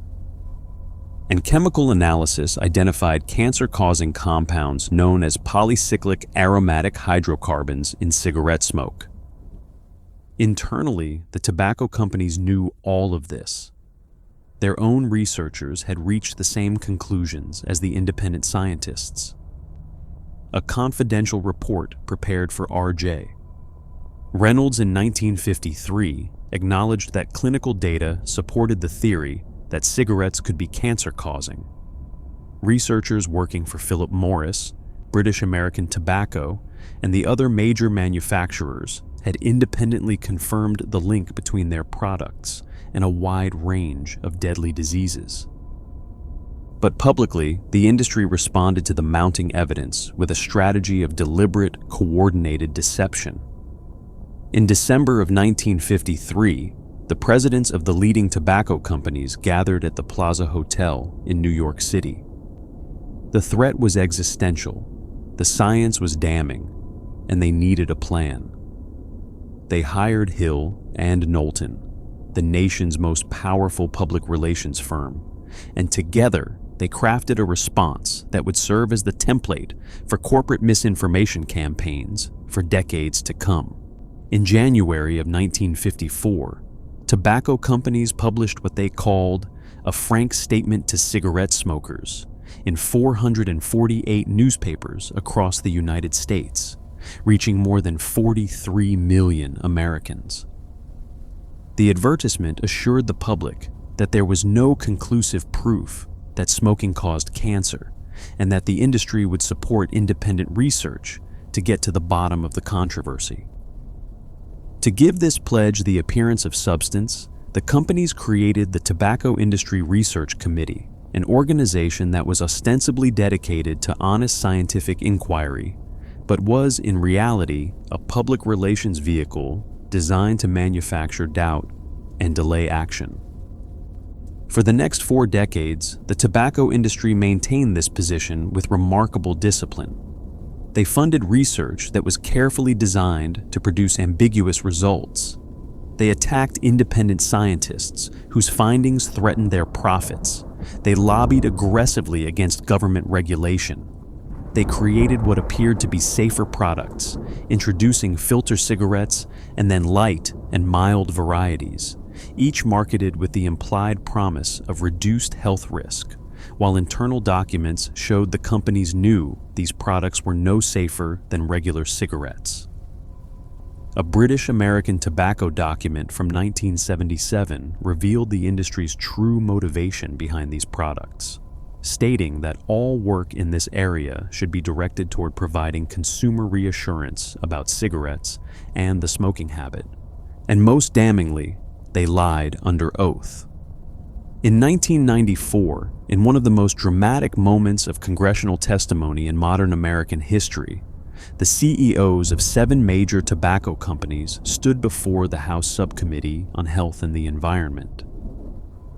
And chemical analysis identified cancer-causing compounds known as polycyclic aromatic hydrocarbons in cigarette smoke. Internally, the tobacco companies knew all of this. Their own researchers had reached the same conclusions as the independent scientists. A confidential report prepared for R.J. Reynolds in 1953 acknowledged that clinical data supported the theory that cigarettes could be cancer-causing. Researchers working for Philip Morris, British American Tobacco, and the other major manufacturers had independently confirmed the link between their products and a wide range of deadly diseases. But publicly, the industry responded to the mounting evidence with a strategy of deliberate, coordinated deception. In December of 1953, the presidents of the leading tobacco companies gathered at the Plaza Hotel in New York City. The threat was existential, the science was damning, and they needed a plan. They hired Hill and Knowlton, the nation's most powerful public relations firm, and together they crafted a response that would serve as the template for corporate misinformation campaigns for decades to come. In January of 1954, tobacco companies published what they called a frank statement to cigarette smokers, in 448 newspapers across the United States, reaching more than 43 million Americans. The advertisement assured the public that there was no conclusive proof that smoking caused cancer, and that the industry would support independent research to get to the bottom of the controversy. To give this pledge the appearance of substance, the companies created the Tobacco Industry Research Committee, an organization that was ostensibly dedicated to honest scientific inquiry, but was in reality a public relations vehicle designed to manufacture doubt and delay action. For the next 4 decades, the tobacco industry maintained this position with remarkable discipline. They funded research that was carefully designed to produce ambiguous results. They attacked independent scientists whose findings threatened their profits. They lobbied aggressively against government regulation. They created what appeared to be safer products, introducing filter cigarettes and then light and mild varieties, each marketed with the implied promise of reduced health risk, while internal documents showed the companies knew these products were no safer than regular cigarettes. A British-American tobacco document from 1977 revealed the industry's true motivation behind these products, stating that all work in this area should be directed toward providing consumer reassurance about cigarettes and the smoking habit. And most damningly, they lied under oath. In 1994, in one of the most dramatic moments of congressional testimony in modern American history, the CEOs of 7 major tobacco companies stood before the House Subcommittee on Health and the Environment.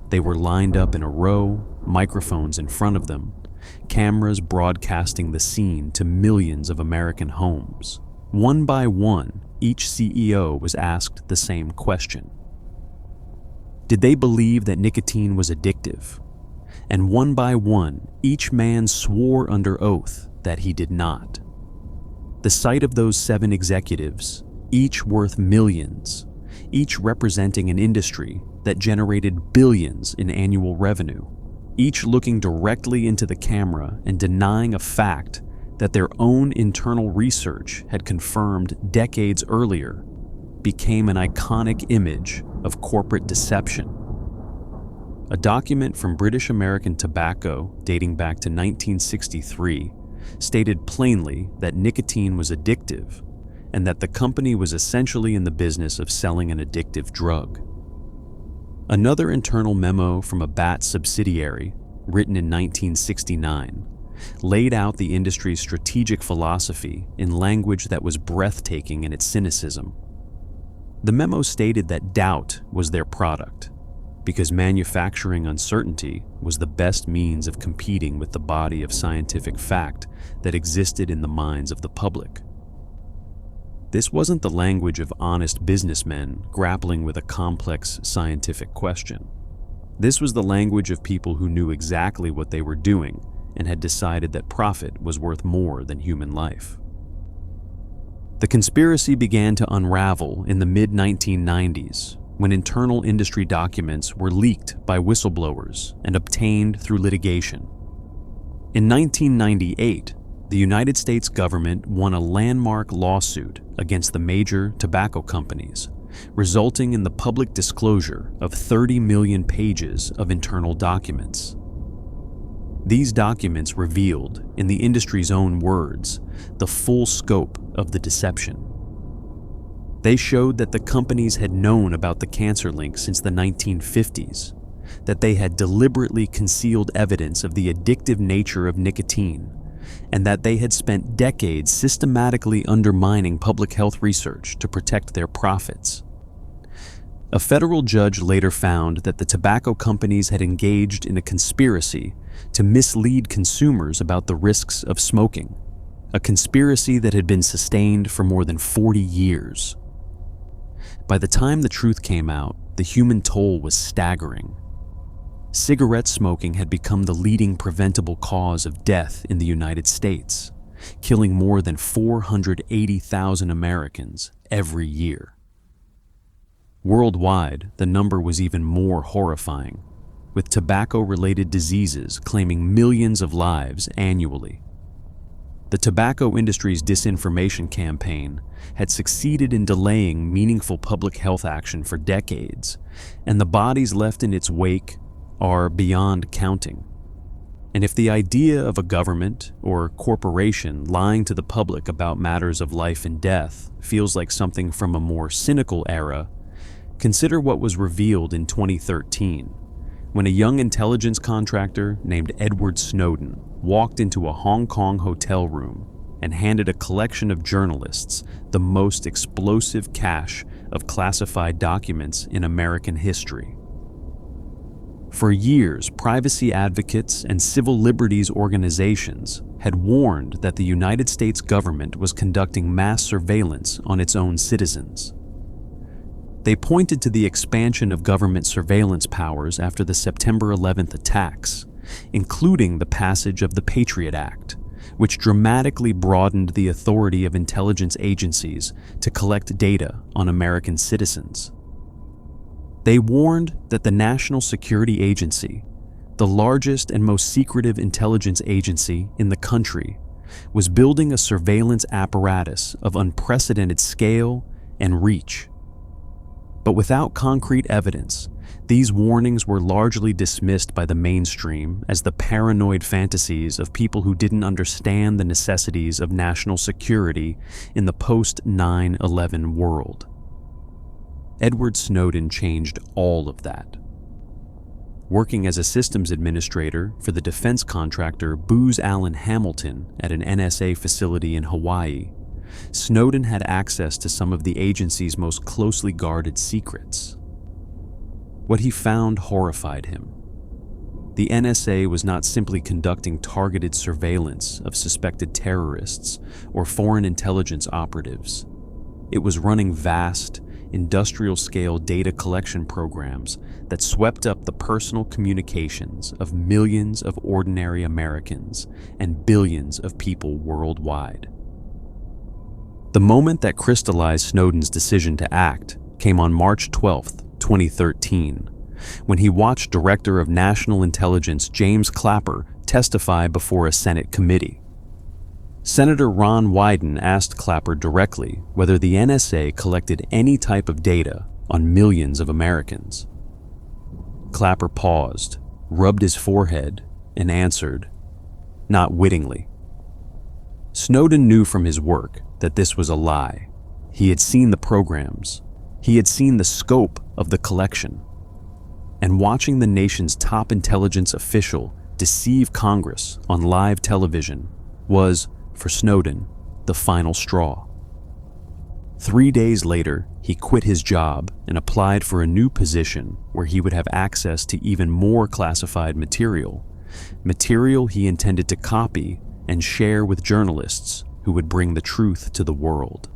They were lined up in a row, microphones in front of them, cameras broadcasting the scene to millions of American homes. One by one, each CEO was asked the same question. Did they believe that nicotine was addictive? And one by one, each man swore under oath that he did not. The sight of those 7 executives, each worth millions, each representing an industry that generated billions in annual revenue, each looking directly into the camera and denying a fact that their own internal research had confirmed decades earlier, became an iconic image of corporate deception. A document from British American Tobacco dating back to 1963 stated plainly that nicotine was addictive and that the company was essentially in the business of selling an addictive drug. Another internal memo from a BAT subsidiary, written in 1969, laid out the industry's strategic philosophy in language that was breathtaking in its cynicism. The memo stated that doubt was their product, because manufacturing uncertainty was the best means of competing with the body of scientific fact that existed in the minds of the public. This wasn't the language of honest businessmen grappling with a complex scientific question. This was the language of people who knew exactly what they were doing and had decided that profit was worth more than human life. The conspiracy began to unravel in the mid-1990s when internal industry documents were leaked by whistleblowers and obtained through litigation. In 1998, the United States government won a landmark lawsuit against the major tobacco companies, resulting in the public disclosure of 30 million pages of internal documents. These documents revealed, in the industry's own words, the full scope of the deception. They showed that the companies had known about the cancer link since the 1950s, that they had deliberately concealed evidence of the addictive nature of nicotine, and that they had spent decades systematically undermining public health research to protect their profits. A federal judge later found that the tobacco companies had engaged in a conspiracy to mislead consumers about the risks of smoking, a conspiracy that had been sustained for more than 40 years. By the time the truth came out, the human toll was staggering. Cigarette smoking had become the leading preventable cause of death in the United States, killing more than 480,000 Americans every year. Worldwide, the number was even more horrifying. with tobacco-related diseases claiming millions of lives annually. The tobacco industry's disinformation campaign had succeeded in delaying meaningful public health action for decades, and the bodies left in its wake are beyond counting. And if the idea of a government or corporation lying to the public about matters of life and death feels like something from a more cynical era, consider what was revealed in 2013, when a young intelligence contractor named Edward Snowden walked into a Hong Kong hotel room and handed a collection of journalists the most explosive cache of classified documents in American history. For years, privacy advocates and civil liberties organizations had warned that the United States government was conducting mass surveillance on its own citizens. They pointed to the expansion of government surveillance powers after the September 11th attacks, including the passage of the Patriot Act, which dramatically broadened the authority of intelligence agencies to collect data on American citizens. They warned that the National Security Agency, the largest and most secretive intelligence agency in the country, was building a surveillance apparatus of unprecedented scale and reach. But without concrete evidence, these warnings were largely dismissed by the mainstream as the paranoid fantasies of people who didn't understand the necessities of national security in the post-9/11 world. Edward Snowden changed all of that. Working as a systems administrator for the defense contractor Booz Allen Hamilton at an NSA facility in Hawaii, Snowden had access to some of the agency's most closely guarded secrets. What he found horrified him. The NSA was not simply conducting targeted surveillance of suspected terrorists or foreign intelligence operatives. It was running vast, industrial-scale data collection programs that swept up the personal communications of millions of ordinary Americans and billions of people worldwide. The moment that crystallized Snowden's decision to act came on March 12, 2013, when he watched Director of National Intelligence James Clapper testify before a Senate committee. Senator Ron Wyden asked Clapper directly whether the NSA collected any type of data on millions of Americans. Clapper paused, rubbed his forehead, and answered, not wittingly. Snowden knew from his work that this was a lie. He had seen the programs. He had seen the scope of the collection. And watching the nation's top intelligence official deceive Congress on live television was, for Snowden, the final straw. 3 days later, he quit his job and applied for a new position where he would have access to even more classified material he intended to copy and share with journalists who would bring the truth to the world.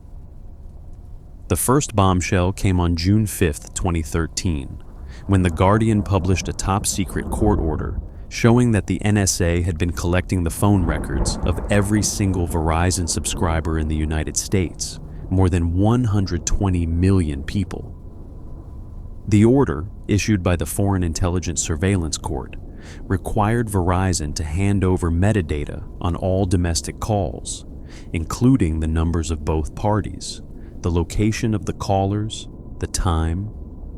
The first bombshell came on June 5, 2013, when The Guardian published a top-secret court order showing that the NSA had been collecting the phone records of every single Verizon subscriber in the United States, more than 120 million people. The order, issued by the Foreign Intelligence Surveillance Court, required Verizon to hand over metadata on all domestic calls, including the numbers of both parties, the location of the callers, the time,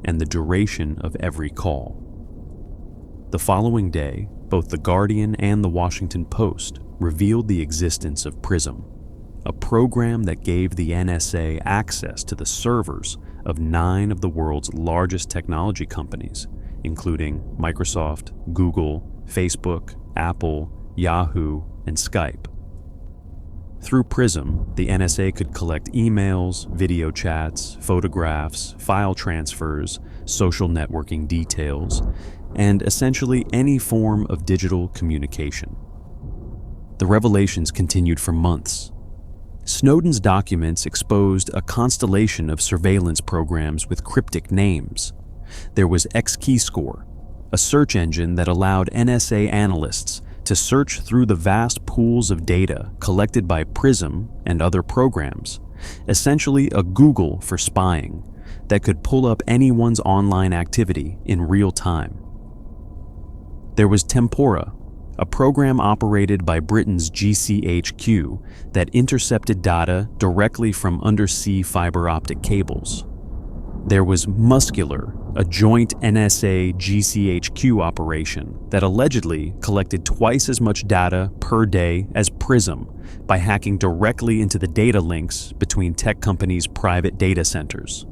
and the duration of every call. The following day, both The Guardian and The Washington Post revealed the existence of PRISM, a program that gave the NSA access to the servers of 9 of the world's largest technology companies, including Microsoft, Google, Facebook, Apple, Yahoo, and Skype. Through PRISM, the NSA could collect emails, video chats, photographs, file transfers, social networking details, and essentially any form of digital communication. The revelations continued for months. Snowden's documents exposed a constellation of surveillance programs with cryptic names. There was XKeyscore, a search engine that allowed NSA analysts to search through the vast pools of data collected by PRISM and other programs, essentially a Google for spying that could pull up anyone's online activity in real time. There was Tempora, a program operated by Britain's GCHQ that intercepted data directly from undersea fiber optic cables. There was Muscular, a joint NSA-GCHQ operation that allegedly collected twice as much data per day as PRISM by hacking directly into the data links between tech companies' private data centers.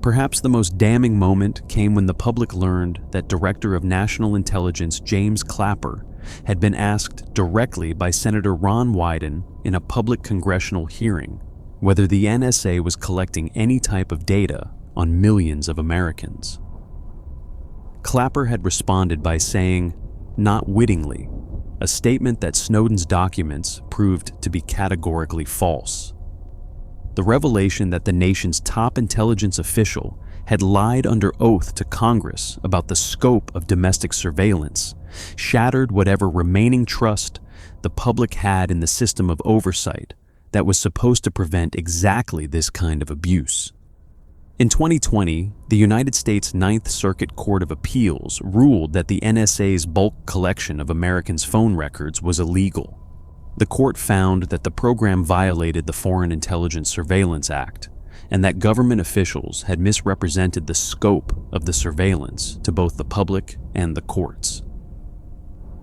Perhaps the most damning moment came when the public learned that Director of National Intelligence James Clapper had been asked directly by Senator Ron Wyden in a public congressional hearing whether the NSA was collecting any type of data on millions of Americans. Clapper had responded by saying, "Not wittingly," a statement that Snowden's documents proved to be categorically false. The revelation that the nation's top intelligence official had lied under oath to Congress about the scope of domestic surveillance shattered whatever remaining trust the public had in the system of oversight that was supposed to prevent exactly this kind of abuse. In 2020, the United States Ninth Circuit Court of Appeals ruled that the NSA's bulk collection of Americans' phone records was illegal. The court found that the program violated the Foreign Intelligence Surveillance Act and that government officials had misrepresented the scope of the surveillance to both the public and the courts.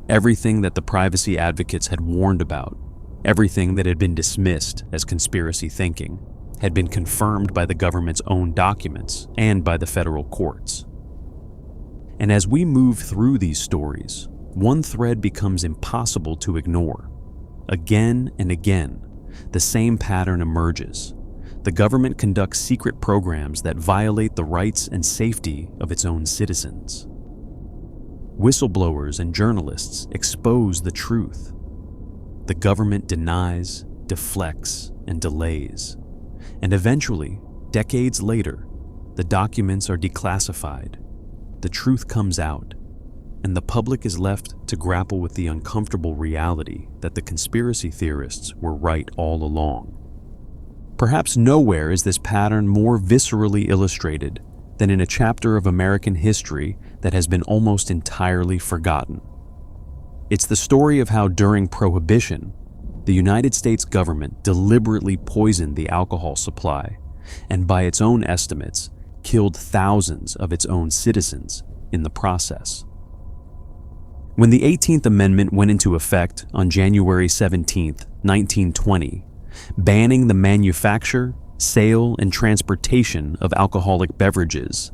Everything that the privacy advocates had warned about, everything that had been dismissed as conspiracy thinking, had been confirmed by the government's own documents and by the federal courts. And as we move through these stories, one thread becomes impossible to ignore. Again and again, the same pattern emerges. The government conducts secret programs that violate the rights and safety of its own citizens. Whistleblowers and journalists expose the truth. The government denies, deflects, and delays. And eventually, decades later, the documents are declassified. The truth comes out, and the public is left to grapple with the uncomfortable reality that the conspiracy theorists were right all along. Perhaps nowhere is this pattern more viscerally illustrated than in a chapter of American history that has been almost entirely forgotten. It's the story of how during Prohibition, the United States government deliberately poisoned the alcohol supply and, by its own estimates, killed thousands of its own citizens in the process. When the 18th Amendment went into effect on January 17, 1920, banning the manufacture, sale, and transportation of alcoholic beverages,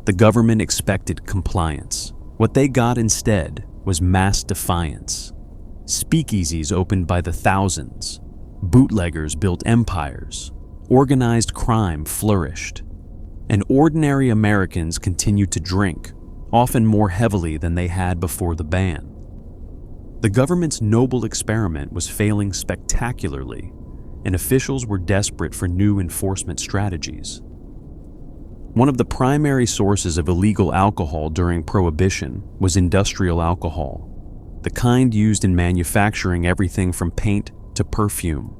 the government expected compliance. What they got instead was mass defiance. Speakeasies opened by the thousands. Bootleggers built empires. Organized crime flourished. And ordinary Americans continued to drink, often more heavily than they had before the ban. The government's noble experiment was failing spectacularly, and officials were desperate for new enforcement strategies. One of the primary sources of illegal alcohol during Prohibition was industrial alcohol, the kind used in manufacturing everything from paint to perfume.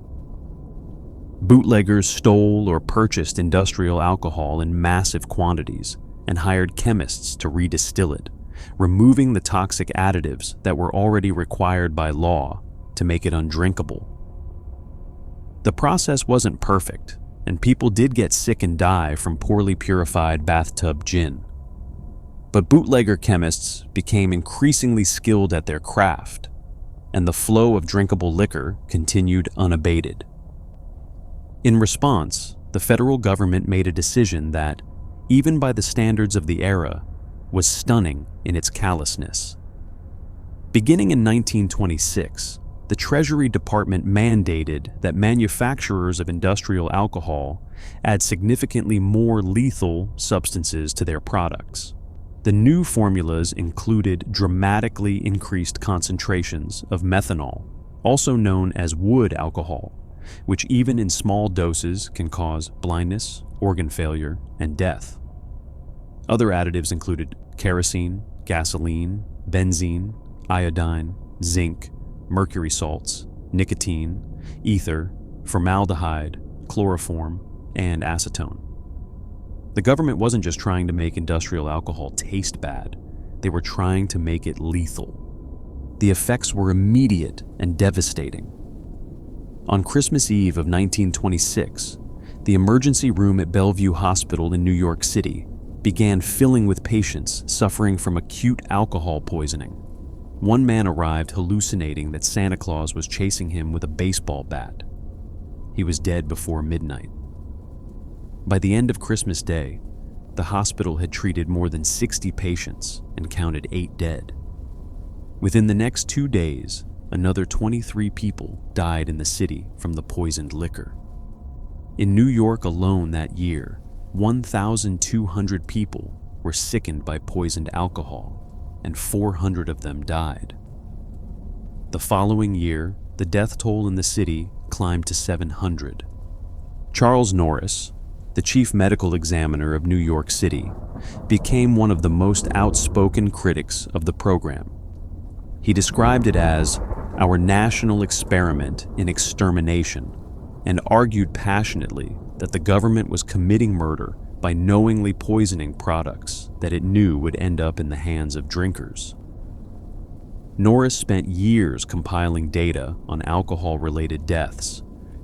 Bootleggers stole or purchased industrial alcohol in massive quantities and hired chemists to redistill it, removing the toxic additives that were already required by law to make it undrinkable. The process wasn't perfect, and people did get sick and die from poorly purified bathtub gin. But bootlegger chemists became increasingly skilled at their craft, and the flow of drinkable liquor continued unabated. In response, the federal government made a decision that, even by the standards of the era, was stunning in its callousness. Beginning in 1926, the Treasury Department mandated that manufacturers of industrial alcohol add significantly more lethal substances to their products. The new formulas included dramatically increased concentrations of methanol, also known as wood alcohol, which even in small doses can cause blindness, organ failure, and death. Other additives included kerosene, gasoline, benzene, iodine, zinc, mercury salts, nicotine, ether, formaldehyde, chloroform, and acetone. The government wasn't just trying to make industrial alcohol taste bad. they were trying to make it lethal. The effects were immediate and devastating. On Christmas Eve of 1926, the emergency room at Bellevue Hospital in New York City began filling with patients suffering from acute alcohol poisoning. One man arrived hallucinating that Santa Claus was chasing him with a baseball bat. He was dead before midnight. By the end of Christmas Day, the hospital had treated more than 60 patients and counted 8 dead. Within the next 2 days, another 23 people died in the city from the poisoned liquor. In New York alone that year, 1,200 people were sickened by poisoned alcohol, and 400 of them died. The following year, the death toll in the city climbed to 700. Charles Norris, the chief medical examiner of New York City, became one of the most outspoken critics of the program. He described it as our national experiment in extermination and argued passionately that the government was committing murder by knowingly poisoning products that it knew would end up in the hands of drinkers. Norris spent years compiling data on alcohol-related deaths,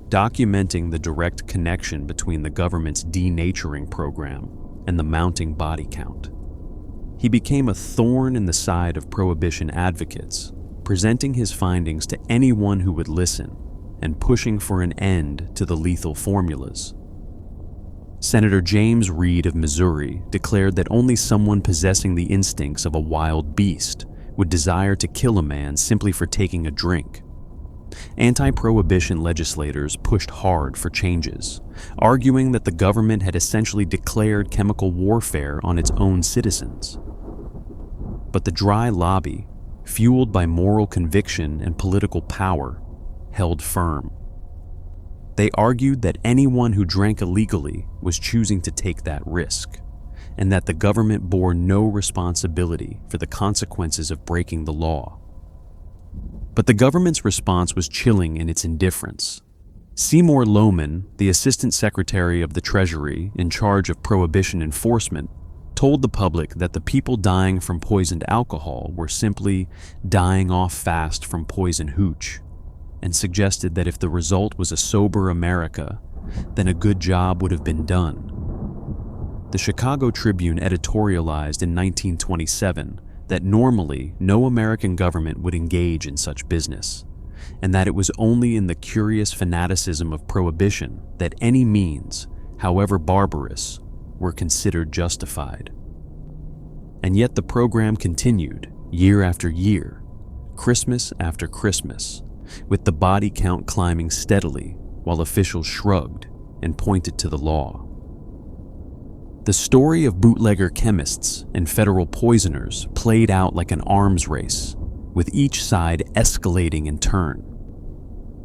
documenting the direct connection between the government's denaturing program and the mounting body count. He became a thorn in the side of Prohibition advocates, presenting his findings to anyone who would listen and pushing for an end to the lethal formulas. Senator James Reed of Missouri declared that only someone possessing the instincts of a wild beast would desire to kill a man simply for taking a drink. Anti-prohibition legislators pushed hard for changes, arguing that the government had essentially declared chemical warfare on its own citizens. But the dry lobby, fueled by moral conviction and political power, held firm. They argued that anyone who drank illegally was choosing to take that risk, and that the government bore no responsibility for the consequences of breaking the law. But the government's response was chilling in its indifference. Seymour Loman, the Assistant Secretary of the Treasury in charge of prohibition enforcement, told the public that the people dying from poisoned alcohol were simply dying off fast from poison hooch, and suggested that if the result was a sober America, then a good job would have been done. The Chicago Tribune editorialized in 1927 that normally no American government would engage in such business, and that it was only in the curious fanaticism of prohibition that any means, however barbarous, were considered justified. And yet the program continued year after year, Christmas after Christmas, with the body count climbing steadily while officials shrugged and pointed to the law. The story of bootlegger chemists and federal poisoners played out like an arms race, with each side escalating in turn.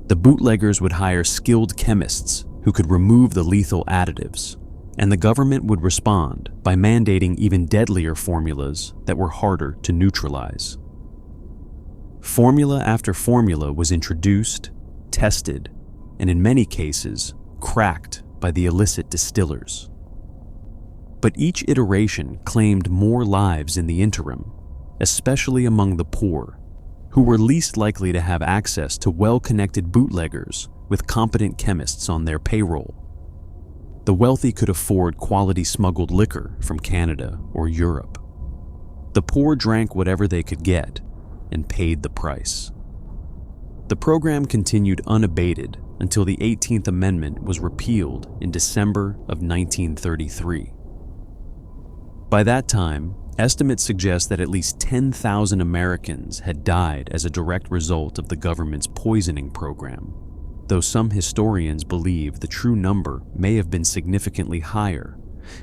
The bootleggers would hire skilled chemists who could remove the lethal additives, and the government would respond by mandating even deadlier formulas that were harder to neutralize. Formula after formula was introduced, tested, and in many cases, cracked by the illicit distillers. But each iteration claimed more lives in the interim, especially among the poor, who were least likely to have access to well-connected bootleggers with competent chemists on their payroll. The wealthy could afford quality smuggled liquor from Canada or Europe. The poor drank whatever they could get and paid the price. The program continued unabated until the 18th Amendment was repealed in December of 1933. By that time, estimates suggest that at least 10,000 Americans had died as a direct result of the government's poisoning program, though some historians believe the true number may have been significantly higher,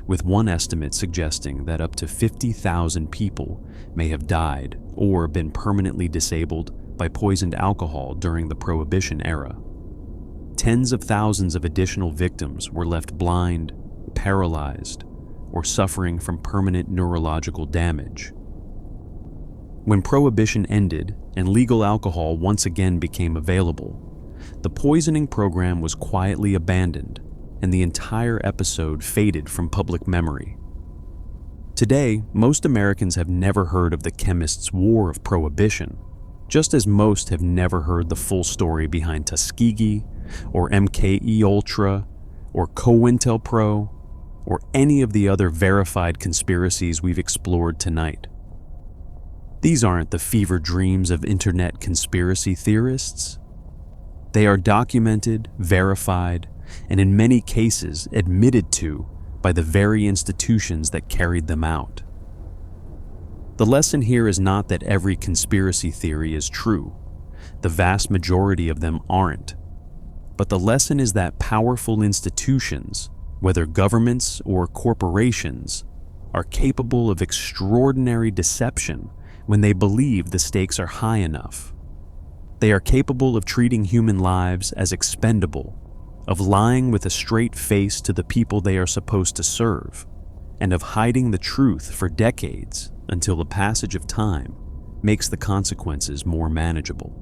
with one estimate suggesting that up to 50,000 people may have died or been permanently disabled by poisoned alcohol during the Prohibition era. Tens of thousands of additional victims were left blind, paralyzed, or suffering from permanent neurological damage. When Prohibition ended and legal alcohol once again became available, the poisoning program was quietly abandoned, and the entire episode faded from public memory. Today, most Americans have never heard of the chemists' war of Prohibition, just as most have never heard the full story behind Tuskegee, or MKUltra, or COINTELPRO, or any of the other verified conspiracies we've explored tonight. These aren't the fever dreams of internet conspiracy theorists. They are documented, verified, and in many cases admitted to by the very institutions that carried them out. The lesson here is not that every conspiracy theory is true. The vast majority of them aren't. But the lesson is that powerful institutions, whether governments or corporations, are capable of extraordinary deception when they believe the stakes are high enough. They are capable of treating human lives as expendable, of lying with a straight face to the people they are supposed to serve, and of hiding the truth for decades until the passage of time makes the consequences more manageable.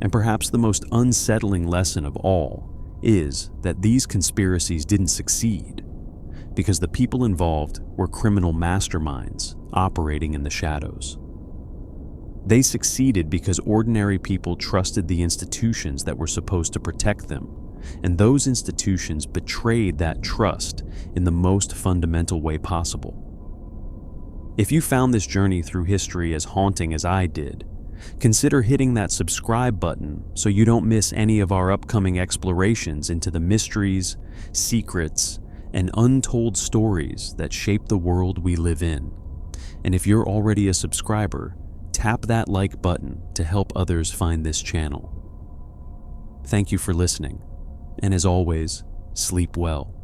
And perhaps the most unsettling lesson of all is that these conspiracies didn't succeed because the people involved were criminal masterminds operating in the shadows. They succeeded because ordinary people trusted the institutions that were supposed to protect them, and those institutions betrayed that trust in the most fundamental way possible. If you found this journey through history as haunting as I did, consider hitting that subscribe button so you don't miss any of our upcoming explorations into the mysteries, secrets, and untold stories that shape the world we live in. And if you're already a subscriber, tap that like button to help others find this channel. Thank you for listening, and as always, sleep well.